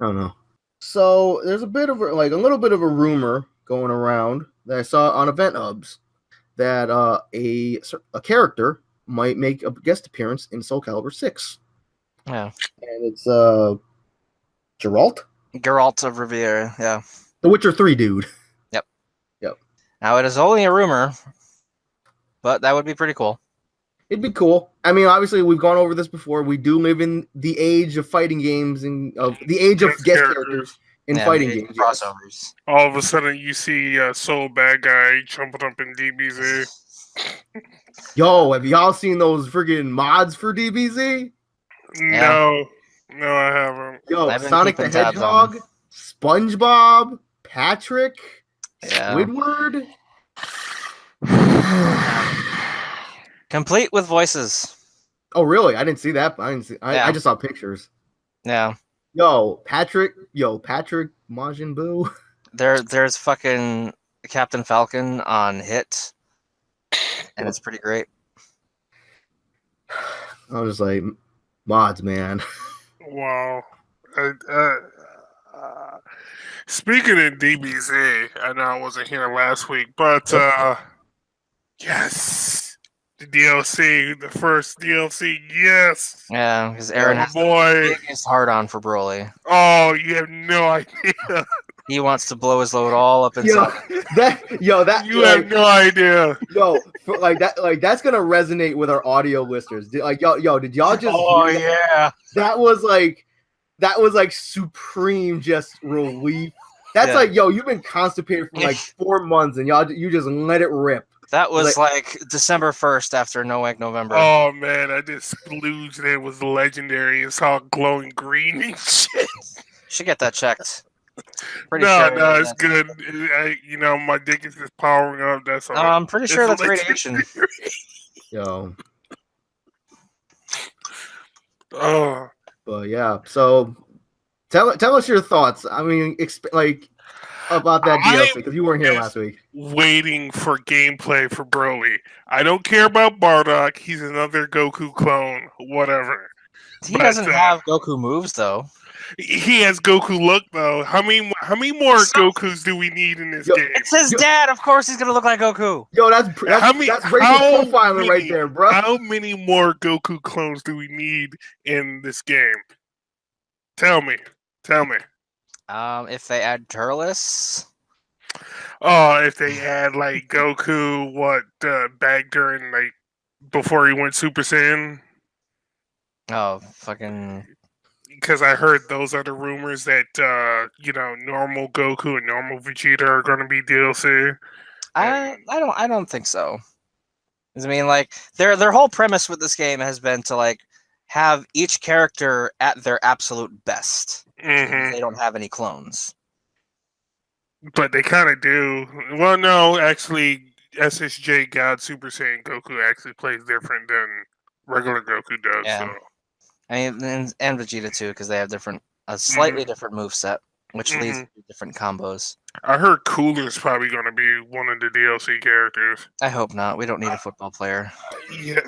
I don't know. So there's a little bit of a rumor going around that I saw on Event Hubs that a character might make a guest appearance in Soul Calibur 6. Yeah. And it's Geralt? Geralt of Rivia, yeah. The Witcher 3 dude. Yep. Yep. Now, it is only a rumor, but that would be pretty cool. It'd be cool. I mean, obviously, we've gone over this before. We do live in the age of fighting games and of the age of guest characters in fighting games. Crossovers. All of a sudden, you see Soul Bad Guy jumping up in DBZ. Yo, have y'all seen those friggin' mods for DBZ? No, I haven't. Yo, Sonic the Hedgehog, SpongeBob, Patrick, Squidward. Complete with voices. Oh, really? I didn't see that. I just saw pictures. Yeah. Yo, Patrick Majin Buu. There's fucking Captain Falcon on Hit, and it's pretty great. I was just like, mods, man. Wow. Speaking of DBZ, I know I wasn't here last week, but yes, the DLC, the first DLC, yes. Yeah, because Aaron has the biggest hard on for Broly. Oh, you have no idea. He wants to blow his load all up inside. You have no idea. Yo, that's gonna resonate with our audio listeners. Did y'all just? Oh yeah. That was like supreme just relief. That's like, yo, you've been constipated for like 4 months and you just let it rip. That was like December 1st after No Egg November. Oh man, I just splooged and it was legendary. It's all glowing green and shit. Should get that checked. No, it's good. My dick is just powering up. That's all. I'm pretty sure that's radiation. Yo. Oh. But yeah, so tell us your thoughts. I mean, about that DLC because you weren't here last week. Waiting for gameplay for Broly. I don't care about Bardock. He's another Goku clone. Whatever. He doesn't have Goku moves though. He has Goku look though. How many more Gokus do we need in this game? It's his dad. Of course, he's gonna look like Goku. Yo, that's racial profiling right there, bro. How many more Goku clones do we need in this game? Tell me. If they add Turles. Oh, if they add like Goku, back during like before he went Super Saiyan. Oh, fucking. Because I heard those are the rumors that normal Goku and normal Vegeta are going to be DLC. I don't think so. I mean, like their whole premise with this game has been to like have each character at their absolute best. Mm-hmm. They don't have any clones. But they kind of do. Well, no, actually, SSJ God Super Saiyan Goku actually plays different than regular Goku does. Yeah. So. And Vegeta too, because they have a slightly different moveset, which leads to different combos. I heard Cooler's probably going to be one of the DLC characters. I hope not. We don't need a football player. Yeah.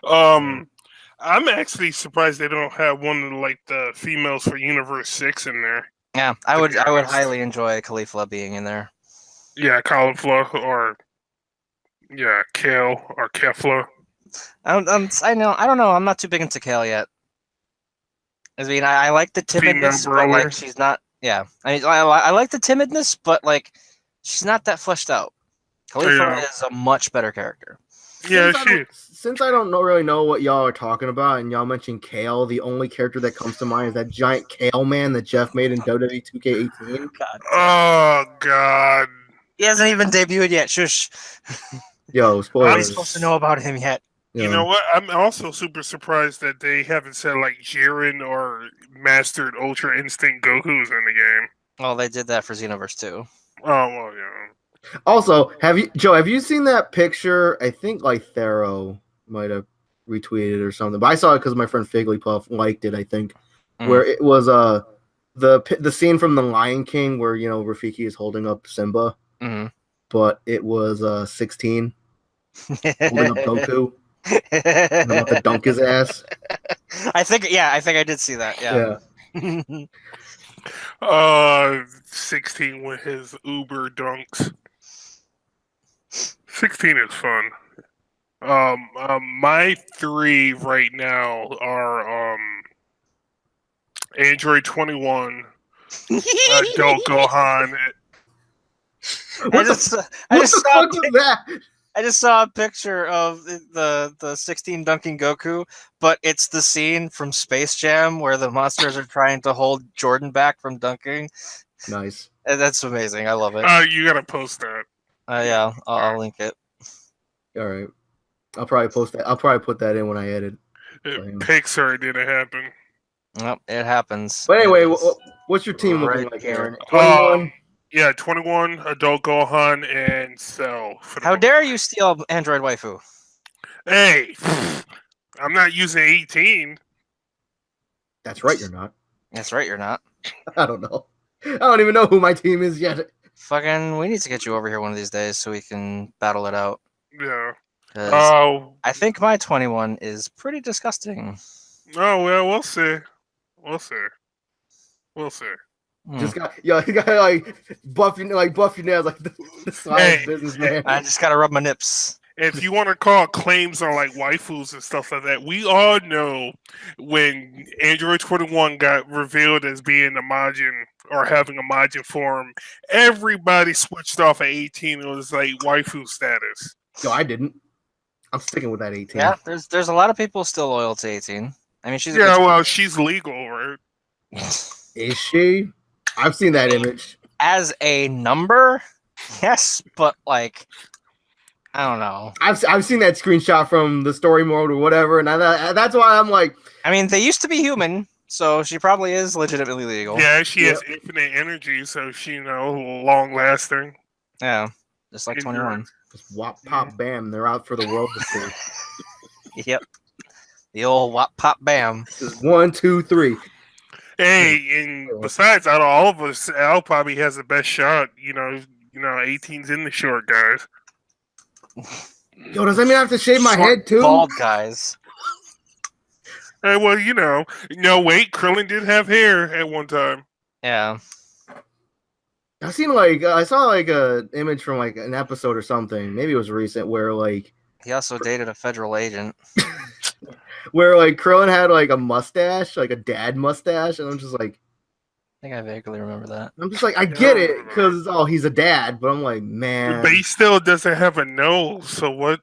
I'm actually surprised they don't have one of the females for Universe 6 in there. Yeah, I would highly enjoy Caulifla being in there. Yeah, Caulifla or Kale or Kefla. I don't know. I'm not too big into Kale yet. I mean, I like the timidness, but like she's not. Yeah, I mean, I like the timidness, but like she's not that fleshed out. Caulifla is a much better character. Yeah, since I don't really know what y'all are talking about, and y'all mentioned Kale, the only character that comes to mind is that giant Kale man that Jeff made in WWE 2K18. God. Oh God. He hasn't even debuted yet. Shush. Yo, spoilers. I'm supposed to know about him yet. You know what? I'm also super surprised that they haven't said like Jiren or Mastered Ultra Instinct Goku's in the game. Well, they did that for Xenoverse 2. Oh, well, yeah. Also, have you seen that picture? I think like Thero might have retweeted it or something, but I saw it because my friend Figglypuff liked it. I think where it was the scene from The Lion King where Rafiki is holding up Simba, but it was 16 holding up Goku. I'm about to dunk his ass. I think I did see that. Yeah. 16 with his Uber dunks. 16 is fun. My 3 right now are Android 21, Adult Gohan. What the fuck was that? I just saw a picture of the 16 dunking Goku, but it's the scene from Space Jam where the monsters are trying to hold Jordan back from dunking. Nice. And that's amazing. I love it. You gotta post that. Yeah, I'll link it. All right. I'll probably post that. I'll probably put that in when I edit. Pixar didn't happen. Nope, it happens. But anyway, what's your team looking like, Aaron? 21? Yeah, 21, Adult Gohan, and Cell. How dare you steal Android Waifu? Hey, I'm not using 18. That's right, you're not. That's right, you're not. I don't know. I don't even know who my team is yet. Fucking, we need to get you over here one of these days so we can battle it out. Yeah. I think my 21 is pretty disgusting. Oh, well, we'll see. We'll see. Just you gotta like buff your nails like the science businessman. I just gotta rub my nips. If you want to call claims on like waifus and stuff like that, we all know when Android 21 got revealed as being a Majin or having a Majin form, everybody switched off at 18. It was like waifu status. No, I didn't. I'm sticking with that 18. Yeah, there's a lot of people still loyal to 18. I mean, she's legal, right? Is she? I've seen that image. As a number, yes, but like, I don't know. I've seen that screenshot from the story mode or whatever, and that's why I'm like. I mean, they used to be human, so she probably is legitimately legal. Yeah, she has infinite energy, so she long lasting. Yeah, just like 21. Just whop pop bam, they're out for the world to see. Yep, the old whop pop bam. This is 1, 2, 3. Hey, and besides, out of all of us, Al probably has the best shot. 18's in the short, guys. Yo, does that mean I have to shave my head too? Bald guys. Hey, well, wait, Krillin did have hair at one time. Yeah. I saw a image from like an episode or something. Maybe it was recent where like he also dated a federal agent. Where like Krillin had like a mustache, like a dad mustache, and I'm just like, I think I vaguely remember that. I'm just like, I get it because he's a dad, but I'm like, man, but he still doesn't have a nose. So what?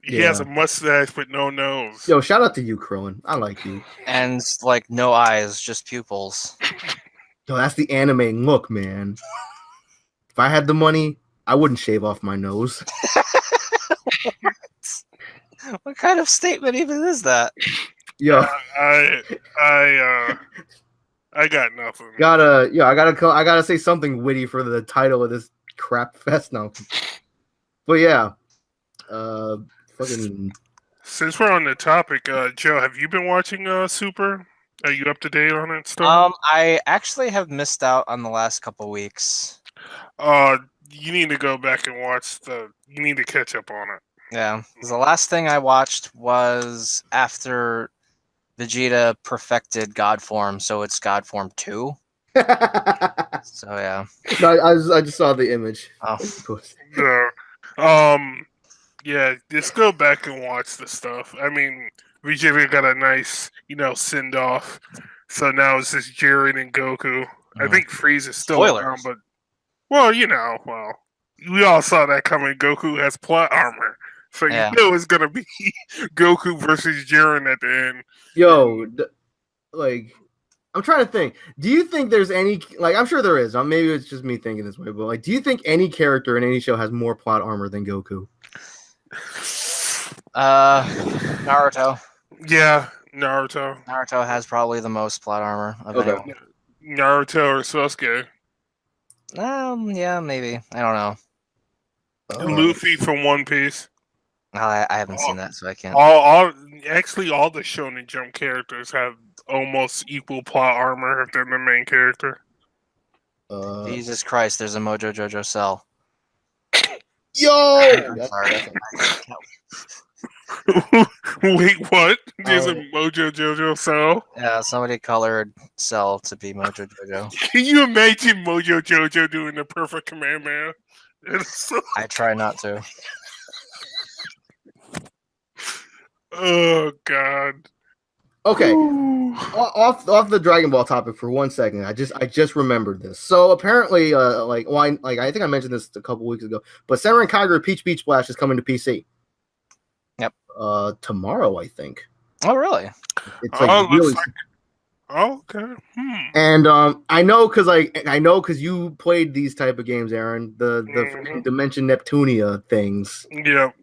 He has a mustache but no nose. Yo, shout out to you, Krillin. I like you. And like no eyes, just pupils. Yo, that's the anime look, man. If I had the money, I wouldn't shave off my nose. What kind of statement even is that? Yo, I got nothing. I gotta say something witty for the title of this crap fest now. But yeah, fucking. Since we're on the topic, Joe, have you been watching Super? Are you up to date on it stuff? I actually have missed out on the last couple weeks. You need to go back and watch you need to catch up on it. Yeah, the last thing I watched was after Vegeta perfected God form, so it's God form 2. So yeah. No, I just saw the image. Oh. Yeah, just go back and watch the stuff. I mean, Vegeta got a nice, send off. So now it's just Jiren and Goku. I think Frieza's still around, but we all saw that coming. Goku has plot armor. So you know it's gonna be Goku versus Jiren at the end. Yo, I'm trying to think. Do you think there's any I'm sure there is. Maybe it's just me thinking this way, but do you think any character in any show has more plot armor than Goku? Naruto. Yeah, Naruto. Naruto has probably the most plot armor of anyone. Naruto or Sasuke. Yeah, maybe. I don't know. Luffy from One Piece. I haven't seen that, so I can't. All the Shonen Jump characters have almost equal plot armor if they're the main character. Jesus Christ, there's a Mojo Jojo Cell. Yo! I'm sorry. Wait, what? There's a Oh. Mojo Jojo Cell? Yeah, somebody colored Cell to be Mojo Jojo. Can you imagine Mojo Jojo doing the perfect command man? It's so... I try not to. Oh god. Okay. Ooh. Off the Dragon Ball topic for 1 second. I just remembered this. So apparently, I think I mentioned this a couple weeks ago, but Senran Kagura Peach Beach Splash is coming to PC. Yep. Tomorrow, I think. Oh, really? It's like really. Looks like... Oh, okay. And I know because you played these type of games, Aaron. The freaking Dimension Neptunia things. Yep.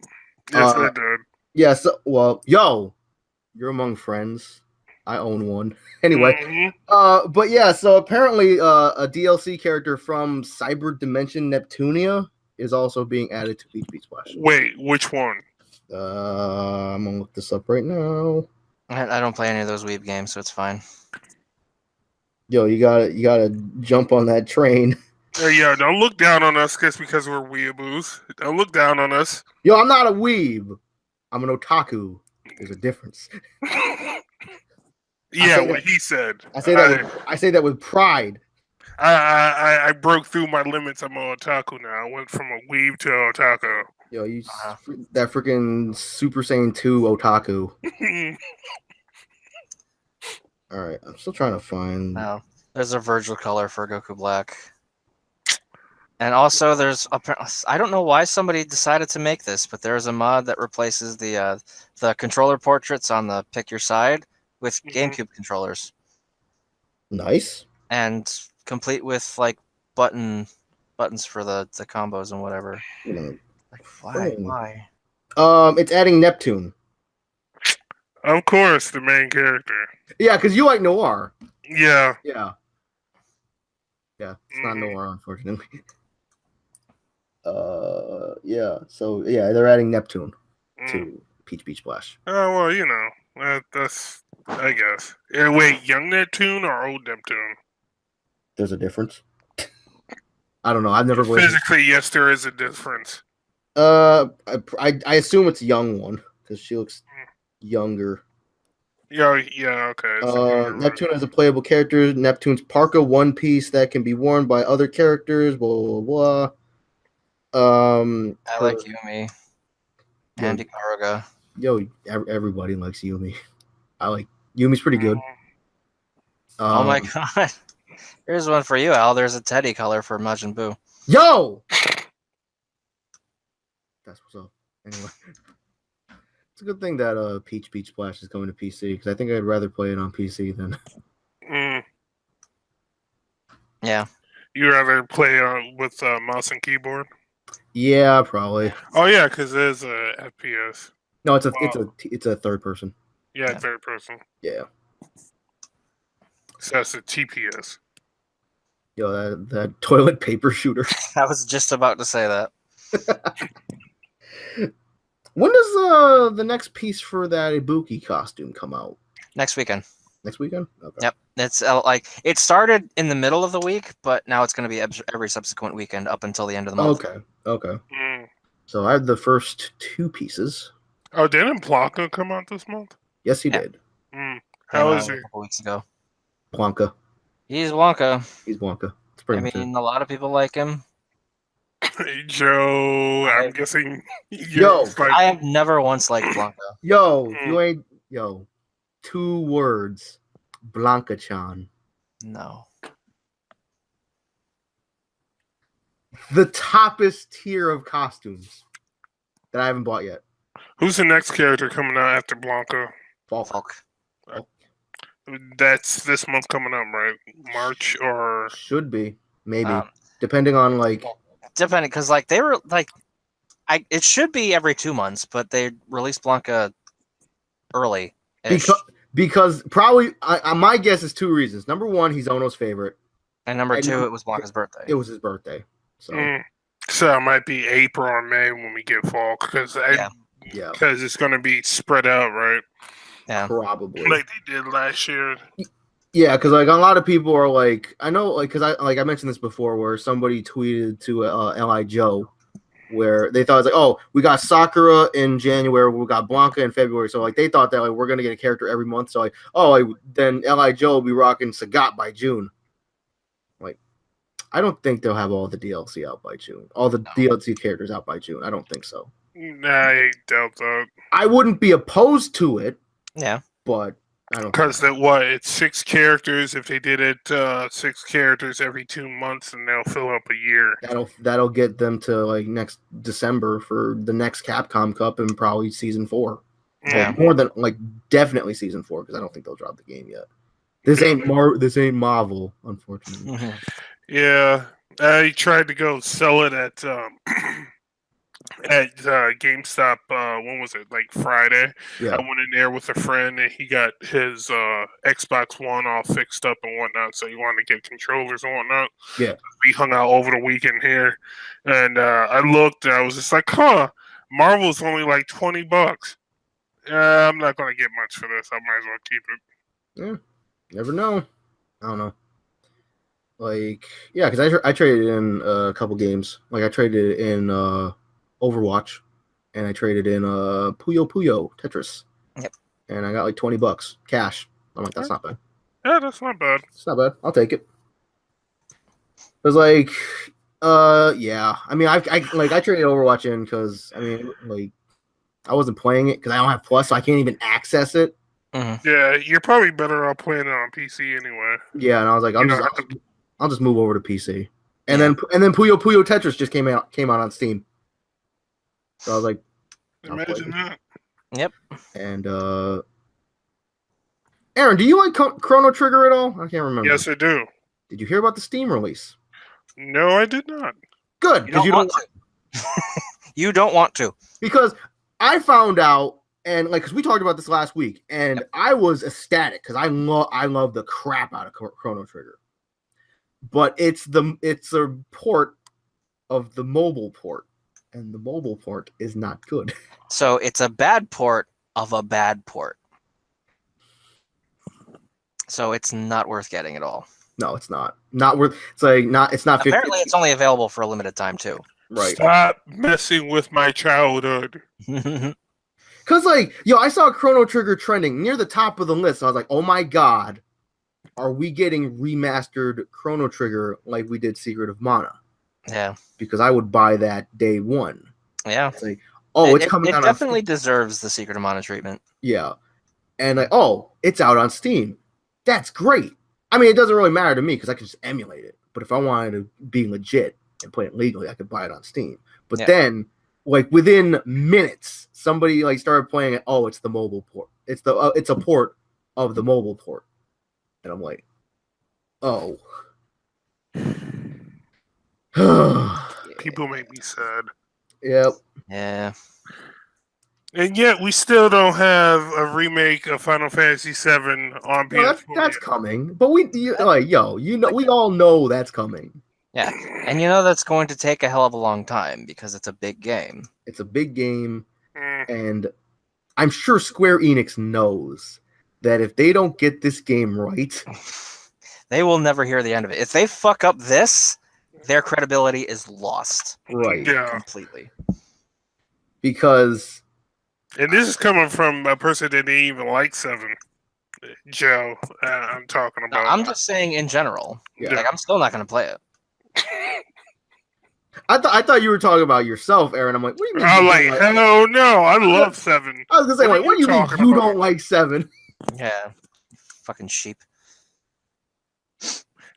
Yes, I did. Yeah. So, well, yo, you're among friends. I own one. Anyway, but yeah. So apparently, a DLC character from Cyber Dimension Neptunia is also being added to Peach Beach Splash. Wait, which one? I'm gonna look this up right now. I don't play any of those Weeb games, so it's fine. Yo, you gotta jump on that train. Yeah, don't look down on us because we're weeaboos. Don't look down on us. Yo, I'm not a weeb. I'm an otaku. There's a difference. Yeah, what he said. I say that with pride. I broke through my limits. I'm an otaku now. I went from a weeb to an otaku. Yo, that freaking Super Saiyan 2 otaku. All right, I'm still trying to find. No, there's a Virgil color for Goku Black, and also there's I don't know why somebody decided to make this, but there's a mod that replaces the controller portraits on the pick your side with GameCube controllers. Nice. And complete with like buttons for the combos and whatever. Like why? It's adding Neptune. Of course, the main character. Yeah, because you like Noir. Yeah. Yeah. Yeah, it's not Noir, unfortunately. Yeah. So yeah, they're adding Neptune to Peach Beach Splash. Oh well, you know, that's I guess. Yeah, wait, young Neptune or old Neptune? There's a difference. I don't know. I've never played. Physically, yes, there is a difference. I assume it's young one because she looks younger. Yeah, okay. Neptune has a playable character. Neptune's Parka one piece that can be worn by other characters. Blah blah blah. I like Yumi. Andy Karuga. Yo, everybody likes Yumi. I like Yumi's pretty good. Oh my god. Here's one for you, Al. There's a Teddy color for Majin Buu. Yo! That's what's up. Anyway. It's a good thing that Peach Beach Splash is coming to PC, because I think I'd rather play it on PC than... Yeah. You rather play with mouse and keyboard? Yeah, probably. Oh yeah, because there's a FPS. No, it's a third person. Yeah, third person. Yeah. So that's a TPS. Yo, that toilet paper shooter. I was just about to say that. When does the next piece for that Ibuki costume come out? Next weekend. Next weekend? Okay. Yep. It's like it started in the middle of the week, but now it's going to be every subsequent weekend up until the end of the month. Okay. So I have the first two pieces. Oh, didn't Blanca come out this month? Yes, he did. How is he? A couple weeks ago. Blanca. He's Blanca. He's Blanca. It's pretty much a lot of people like him. Joe, I'm guessing. I have never once liked Blanca. You ain't. 2 words. Blanca-chan. No. The toppest tier of costumes that I haven't bought yet. Who's the next character coming out after Blanca? Falk. That's this month coming up, right? March or should be, maybe, depending on Depending, because they were it should be every 2 months, but they released Blanca early. Because probably my guess is 2 reasons. Number 1, he's Ono's favorite, and number 2, it was Blanca's birthday. It was his birthday, so it might be April or May when we get fall because it's going to be spread out, right? Yeah, probably like they did last year. Yeah, because a lot of people are I know, because I mentioned this before, where somebody tweeted to Li Joe where they thought it was like, oh, we got Sakura in January, we got Blanca in February, so like they thought that like we're gonna get a character every month, so like, oh, like, then Li Joe will be rocking Sagat by June. Like, I don't think they'll have all the DLC out by June, all the DLC characters out by June. I don't think so. Nah, I doubt that. I wouldn't be opposed to it. Yeah, but I don't. Because it's 6 characters. If they did it 6 characters every 2 months, and they'll fill up a year. That'll get them to like next December for the next Capcom Cup and probably season 4. Yeah. More than like definitely season 4 because I don't think they'll drop the game yet. This ain't Marvel, unfortunately. Yeah, I tried to go sell it at GameStop. When was it? Like Friday. Yeah. I went in there with a friend, and he got his Xbox One all fixed up and whatnot. So he wanted to get controllers and whatnot. Yeah. We hung out over the weekend here, and I looked, and I was just like, "Huh, Marvel's only like $20. I'm not gonna get much for this. I might as well keep it." Yeah. Never know. I don't know. Like, yeah, because I traded in a couple games. Like, I traded in Overwatch, and I traded in Puyo Tetris. Yep. And I got like $20 cash. I'm like, that's not bad. Yeah, that's not bad. It's not bad. I'll take it. It was like, yeah. I mean, I traded Overwatch in because I mean, like, I wasn't playing it because I don't have Plus, so I can't even access it. Mm-hmm. Yeah, you're probably better off playing it on PC anyway. Yeah, and I was like, I'll just move over to PC. And then Puyo Tetris just came out on Steam. So I was like, imagine that. Yep. And Aaron, do you like Chrono Trigger at all? I can't remember. Yes, I do. Did you hear about the Steam release? No, I did not. Good, because you don't want to. You don't want to. Because I found out, and like, because we talked about this last week, and I was ecstatic because I love the crap out of Chrono Trigger. But it's a port of the mobile port, and the mobile port is not good. So it's a bad port of a bad port. So it's not worth getting at all. No, it's not. Not worth. It's like not. It's not. Apparently, it's only available for a limited time too. Right. Stop messing with my childhood. Because, like, yo, I saw Chrono Trigger trending near the top of the list. And I was like, oh my god, are we getting remastered Chrono Trigger like we did Secret of Mana? Yeah. Because I would buy that day one. Yeah. It's like, oh, it's coming out. It definitely deserves the Secret of Mana treatment. Yeah. And like, oh, it's out on Steam. That's great. I mean, it doesn't really matter to me because I can just emulate it. But if I wanted to be legit and play it legally, I could buy it on Steam. But then, like, within minutes, somebody like started playing it. Oh, it's the mobile port. It's a port of the mobile port. And I'm like, oh. People make me sad. Yep. Yeah. And yet we still don't have a remake of Final Fantasy VII on PS4. That's coming. But we all know that's coming. Yeah. And you know that's going to take a hell of a long time because it's a big game. It's a big game. And I'm sure Square Enix knows that if they don't get this game right, they will never hear the end of it. If they fuck up this, their credibility is lost. Right. Yeah. Completely. Because... And this is coming from a person that didn't even like 7. Joe, I'm talking about. No, I'm just saying in general. Yeah. Like, I'm still not going to play it. I thought you were talking about yourself, Aaron. I'm like, what do you mean? I'm like, hell no, I love 7. I was gonna say, what do you mean you don't like 7? Yeah, fucking sheep.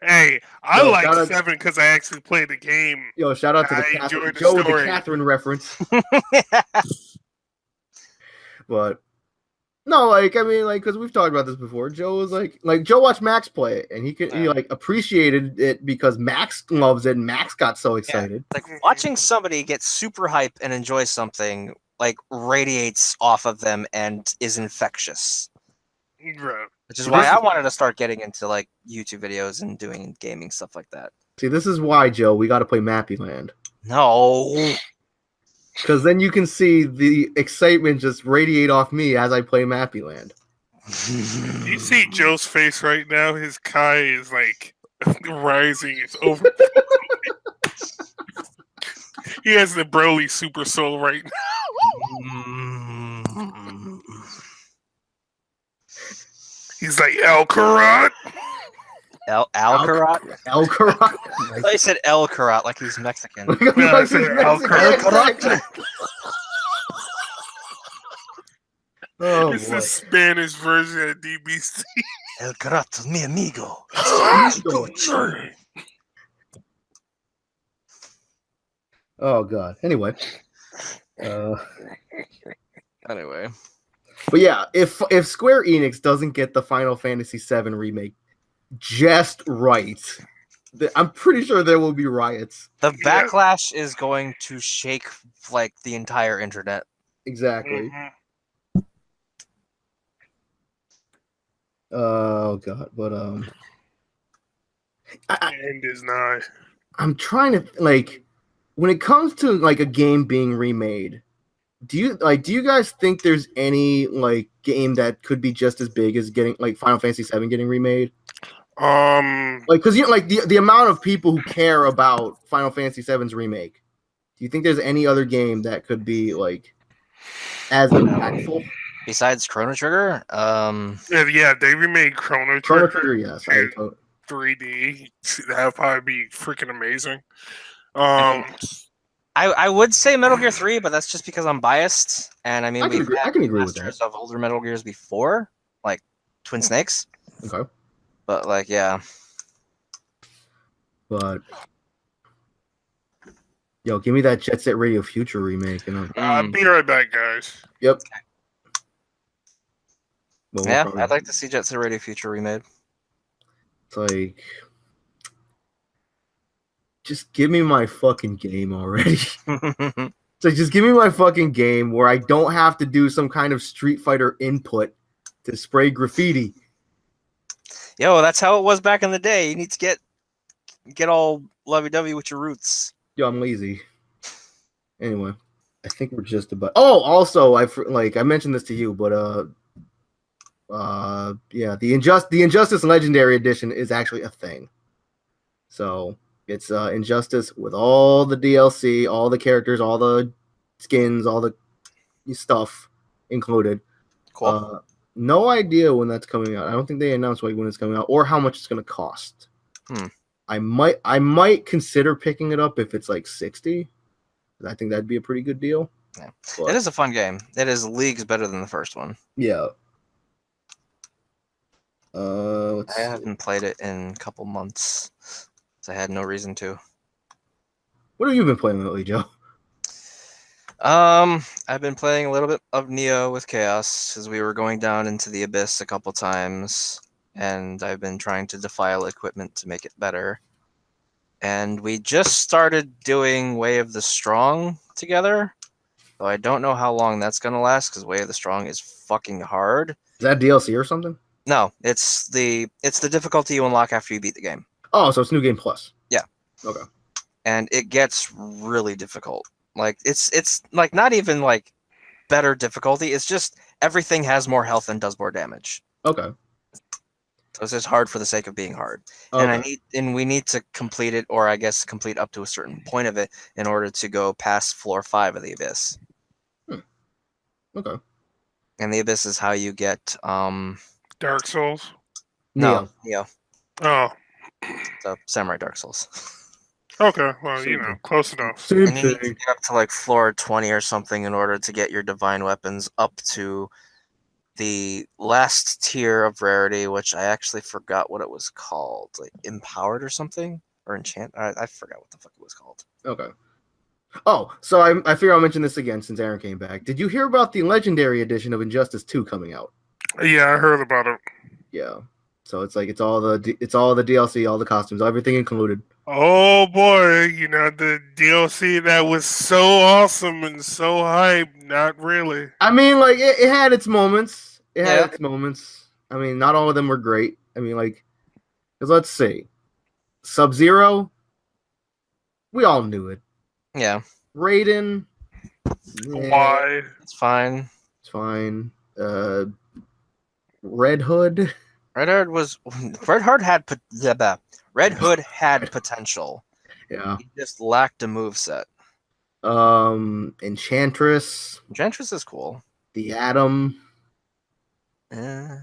Hey, I like 7 because I actually played the game. Yo, shout out to the Catherine reference. But no, like, I mean, like, because we've talked about this before. Joe was like Joe watched Max play it, and he like appreciated it because Max loves it, and Max got so excited. Yeah. Like, watching somebody get super hype and enjoy something like radiates off of them and is infectious. Right. Which is why I wanted to start getting into like YouTube videos and doing gaming stuff like that. See, this is why, Joe, we got to play Mappy Land. No. Because then you can see the excitement just radiate off me as I play Mappy Land. You see Joe's face right now? His Kai is like rising. It's over. He has the Broly Super Soul right now. He's like El Karat. Alcarat? Alcarat. I thought you said El Karat like he's Mexican. No, I said Alcarat. Exactly. Oh, It's boy. the Spanish version of DBC. El Karat, mi amigo. Oh god. Anyway. Anyway. But yeah, if Square Enix doesn't get the Final Fantasy VII remake just right, I'm pretty sure there will be riots. The backlash is going to shake like the entire internet. Exactly. Mhm. Oh god, but End is nigh. I'm trying to like when it comes to like a game being remade, do you guys think there's any like game that could be just as big as getting like Final Fantasy VII getting remade? Like because like the amount of people who care about Final Fantasy VII's remake. Do you think there's any other game that could be like as impactful? Besides Chrono Trigger, Yeah, they remade Chrono Chrono Trigger Trigger, yes. in 3D. That'd probably be freaking amazing. I would say Metal Gear 3, but that's just because I'm biased. And I mean, I can agree with that. remasters of older Metal Gears before, like Twin Snakes. Okay. But like, yeah. But yo, give me that Jet Set Radio Future remake, you know. I'll be right back, guys. Yep. Well, Yeah, I'd like to see Jet Set Radio Future remade. It's like, just give me my fucking game already. So just give me my fucking game where I don't have to do some kind of Street Fighter input to spray graffiti. Yo, that's how it was back in the day. You need to get all lovey-dovey with your roots. Yo, I'm lazy. Anyway, I think we're just about. Oh, also, I mentioned this to you, but yeah, the Injustice Legendary Edition is actually a thing. So it's Injustice with all the DLC, all the characters, all the skins, all the stuff included. Cool. No idea when that's coming out. I don't think they announced when it's coming out or how much it's going to cost. I might consider picking it up if it's like 60. I think that'd be a pretty good deal. Yeah. But, it is a fun game. It is leagues better than the first one. Yeah. I haven't played it in a couple months, so I had no reason to. What have you been playing lately, Joe? I've been playing a little bit of Neo with Chaos because we were going down into the abyss a couple times, and I've been trying to defile equipment to make it better. And we just started doing Way of the Strong together, though I don't know how long that's gonna last because Way of the Strong is fucking hard. Is that DLC or something? No, it's the difficulty you unlock after you beat the game. Oh, so it's New Game Plus. Yeah. Okay. And it gets really difficult. Like it's like not even like better difficulty. It's just everything has more health and does more damage. Okay. So it's just hard for the sake of being hard. Okay. And we need to complete it, or I guess complete up to a certain point of it in order to go past floor 5 of the abyss. Okay. And the abyss is how you get Dark Souls. Neo. Oh, So Samurai Dark Souls. okay. Well, Same close enough. Same And you need to thing. get up to like floor 20 or something in order to get your divine weapons up to the last tier of rarity, which I actually forgot what it was called. Like Empowered or something? Or Enchant? I forgot what the fuck it was called. Okay. Oh, so I figure I'll mention this again since Aaron came back. Did you hear about the Legendary Edition of Injustice 2 coming out? Yeah, I heard about it. Yeah. So it's like it's all the DLC, all the costumes, everything included. Oh boy, the DLC that was so awesome and so hype. Not really. I mean, like it had its moments. It had Yeah. its moments. I mean, not all of them were great. I mean, like, because let's see, Sub-Zero, we all knew it. Yeah. Raiden, Why? It's fine. it's fine. Red Hood. Red Hood had potential. Yeah. He just lacked a moveset. Enchantress, Enchantress is cool. the Atom, Eh,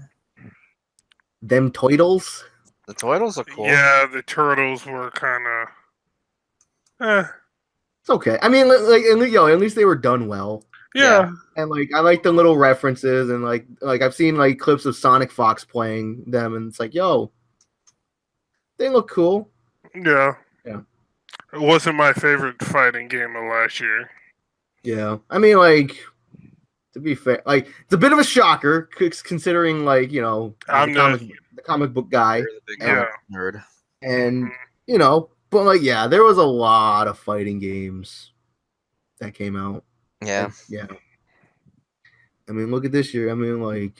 them Toidles. the Toidles are cool. Yeah, the turtles were kind of. It's okay. I mean, like, at least they were done well. Yeah. And like, I like the little references, and like I've seen like clips of Sonic Fox playing them, and it's like, yo, they look cool. Yeah. Yeah. It wasn't my favorite fighting game of last year. Yeah, I mean, like, to be fair, like, it's a bit of a shocker considering, like, I'm the comic book guy, You're the big Yeah. nerd. and but like, yeah, there was a lot of fighting games that came out. Yeah. And, yeah. I mean, look at this year. I mean, like,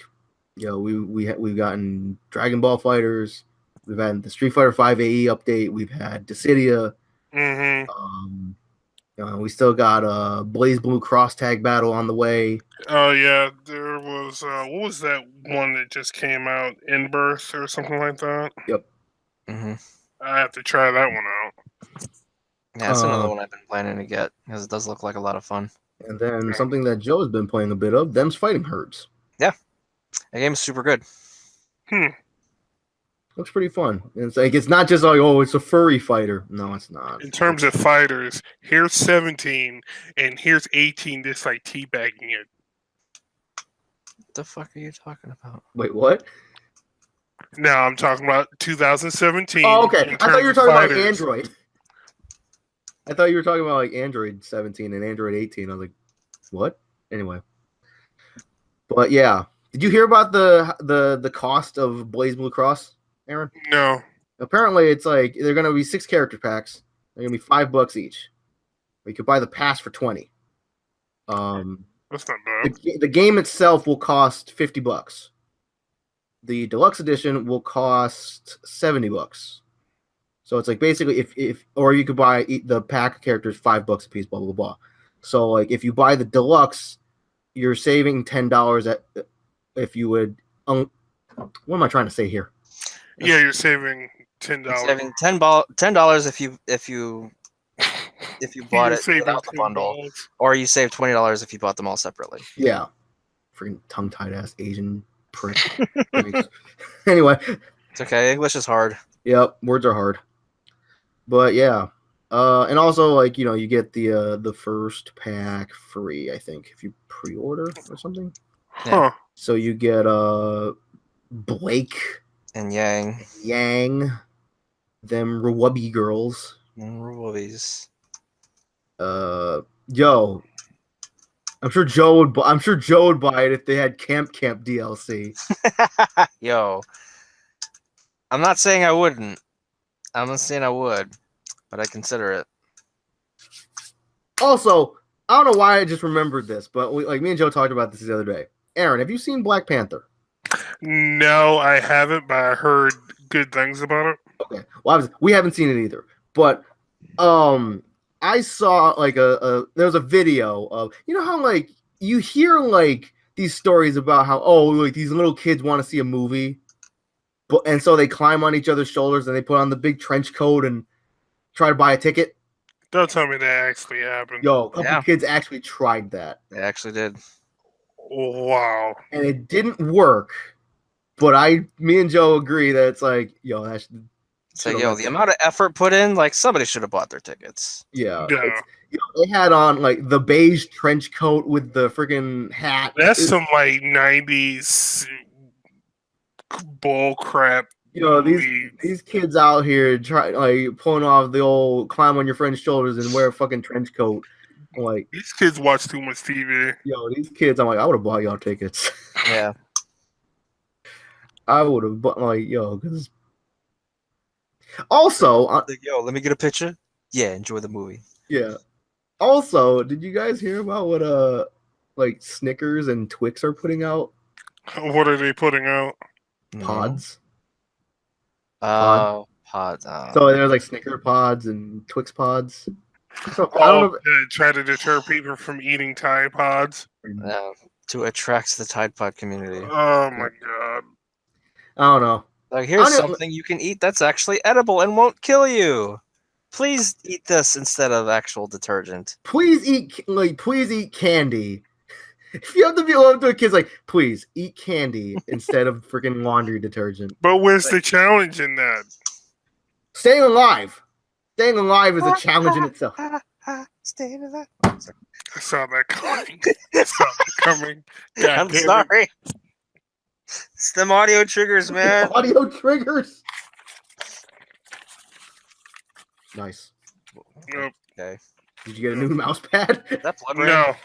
we've gotten Dragon Ball Fighters, we've had the Street Fighter 5 AE update, we've had Dissidia, we still got Blaze Blue Cross Tag Battle on the way. Oh yeah, there was what was that one that just came out? In Birth or something like that. Yep. Mm-hmm. I have to try that one out. Yeah, that's another one I've been planning to get because it does look like a lot of fun. And then something that Joe has been playing a bit of, them's Fighting Herds. Yeah, that game's super good. Looks pretty fun. And it's like, it's not just like, oh, it's a furry fighter. No, it's not. In terms of fighters, here's 17 and here's 18 just like teabagging it. What the fuck are you talking about? Wait, what? No, I'm talking about 2017. Oh, okay. I thought you were talking about fighters. Android. I thought you were talking about like Android 17 and Android 18. I was like, what? Anyway. But yeah. Did you hear about the cost of Blaze Blue Cross, Aaron? No. Apparently it's like they're gonna be 6 character packs. They're gonna be $5 each. You could buy the pass for 20. That's not bad. The game itself will cost $50. The deluxe edition will cost $70. So it's like basically if or you could buy the pack of characters $5 a piece, blah blah blah. So like if you buy the deluxe, you're saving $10 if you would. What am I trying to say here? Yeah, you're saving $10. You're saving $10 if you bought it without the bundle, or you save $20 if you bought them all separately. Yeah, freaking tongue-tied ass Asian prick. Anyway, it's okay. English is hard. Yep, words are hard. But yeah, and also like you get the first pack free, I think, if you pre-order or something. Huh. So you get Blake and Yang, them Rawubby girls. Rawubbies. Yo, I'm sure Joe would buy it if they had Camp DLC. Yo, I'm not saying I wouldn't. I'm not saying I would, but I consider it. Also, I don't know why I just remembered this, but me and Joe talked about this the other day. Aaron, have you seen Black Panther? No, I haven't, but I heard good things about it. Okay, well, we haven't seen it either, but I saw like there was a video of how like you hear like these stories about how like these little kids want to see a movie, and so they climb on each other's shoulders and they put on the big trench coat and try to buy a ticket. Don't tell me that actually happened. Yo, a couple kids actually tried that. They actually did. Wow. And it didn't work, but me and Joe agree that it's like, yo, that's so the amount of effort put in, like somebody should have bought their tickets. Yeah. They had on like the beige trench coat with the freaking hat. That's some like 90s bull crap. These kids out here pulling off the old climb on your friend's shoulders and wear a fucking trench coat. Like, these kids watch too much TV. Yo, these kids, I'm like, I would have bought y'all tickets. Yeah. I would have bought because also let me get a picture. Yeah, enjoy the movie. Yeah. Also, did you guys hear about what like Snickers and Twix are putting out? What are they putting out? Pods. Pods. So there's like Snicker pods and Twix pods. So I don't know. Try to deter people from eating Tide Pods. To attract the Tide Pod community. Oh my god. I don't know. Like, here's something you can eat that's actually edible and won't kill you. please eat this instead of actual detergent. Please eat candy. If you have to be love to a kid's like, please eat candy instead of freaking laundry detergent. But where's the challenge in that? Staying alive. Staying alive is a challenge in itself. Staying alive. I saw that coming. I saw that coming. God I'm damn it. sorry. It's them audio triggers, man. Audio triggers. Nice. Nope. Okay. Did you get a new mouse pad? Is that Blood Rain? No,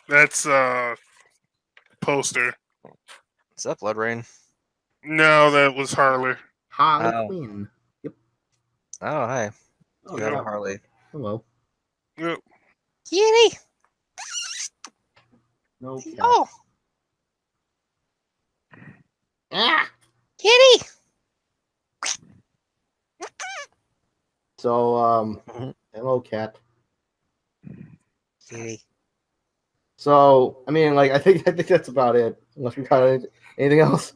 that's poster. Is that Blood Rain? No, that was Harley. Harley Quinn. Yep. Oh, hi. Oh, Good yeah. Harley. Hello. Yep. Kitty. No cat. Oh, Ah! kitty. So, hello, cat. Kitty. So, I mean, like, I think that's about it. Unless we got anything else.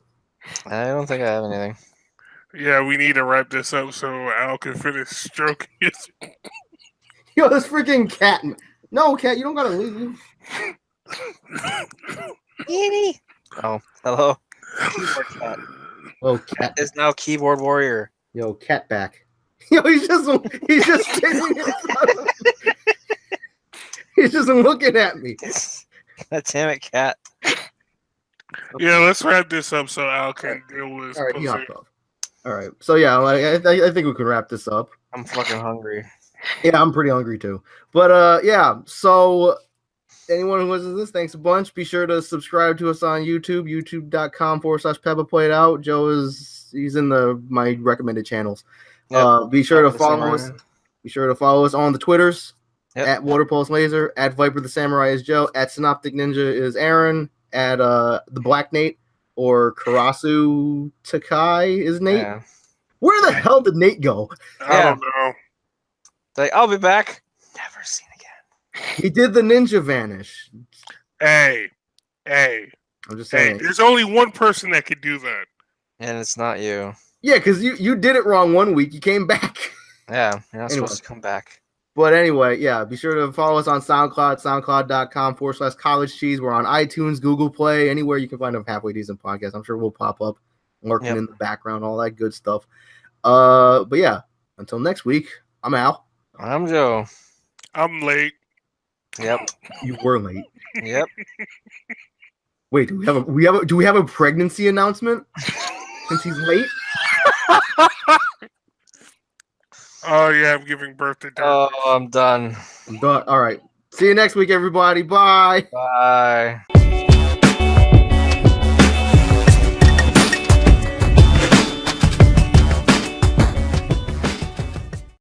I don't think I have anything. Yeah, we need to wrap this up so Al can finish stroking his. Yo, this freaking cat. No, cat, you don't gotta leave. Kitty. Oh, hello. Keyboard cat. Oh, cat. Is now keyboard warrior. Yo, cat back. Yo, he's just sitting in front of me. He's just looking at me. God damn it, cat. Yeah, let's wrap this up so Al can deal with. All right, he hopped off. All right, so yeah, like I think we can wrap this up. I'm fucking hungry. Yeah, I'm pretty hungry too. But yeah, so anyone who listens to this, thanks a bunch. Be sure to subscribe to us on YouTube, youtube.com/PeppaPlayItOut. Joe he's in my recommended channels. Yep. Be sure to follow us. Be sure to follow us on the Twitters. Yep. At Waterpulse Laser, at Viper the Samurai is Joe, at Synoptic Ninja is Aaron, at the Black Nate or Karasu Takai is Nate. Yeah. Where the hell did Nate go? I don't know. Like, I'll be back. Never seen again. He did the ninja vanish. Hey, I'm just hey, saying. there's only one person that could do that. And it's not you. Yeah, because you did it wrong one week. You came back. Yeah, you're not Anyway. supposed to come back. But anyway, yeah, be sure to follow us on SoundCloud, soundcloud.com/College Cheese. We're on iTunes, Google Play, anywhere you can find a halfway decent podcast. I'm sure we'll pop up, lurking in the background, all that good stuff. But yeah, until next week, I'm Al. I'm Joe. I'm late. Yep. You were late. Yep. Wait, do we have a pregnancy announcement? Since he's late? Oh yeah, I'm giving birth to Dirk. Oh, I'm done. All right. See you next week, everybody. Bye. Bye.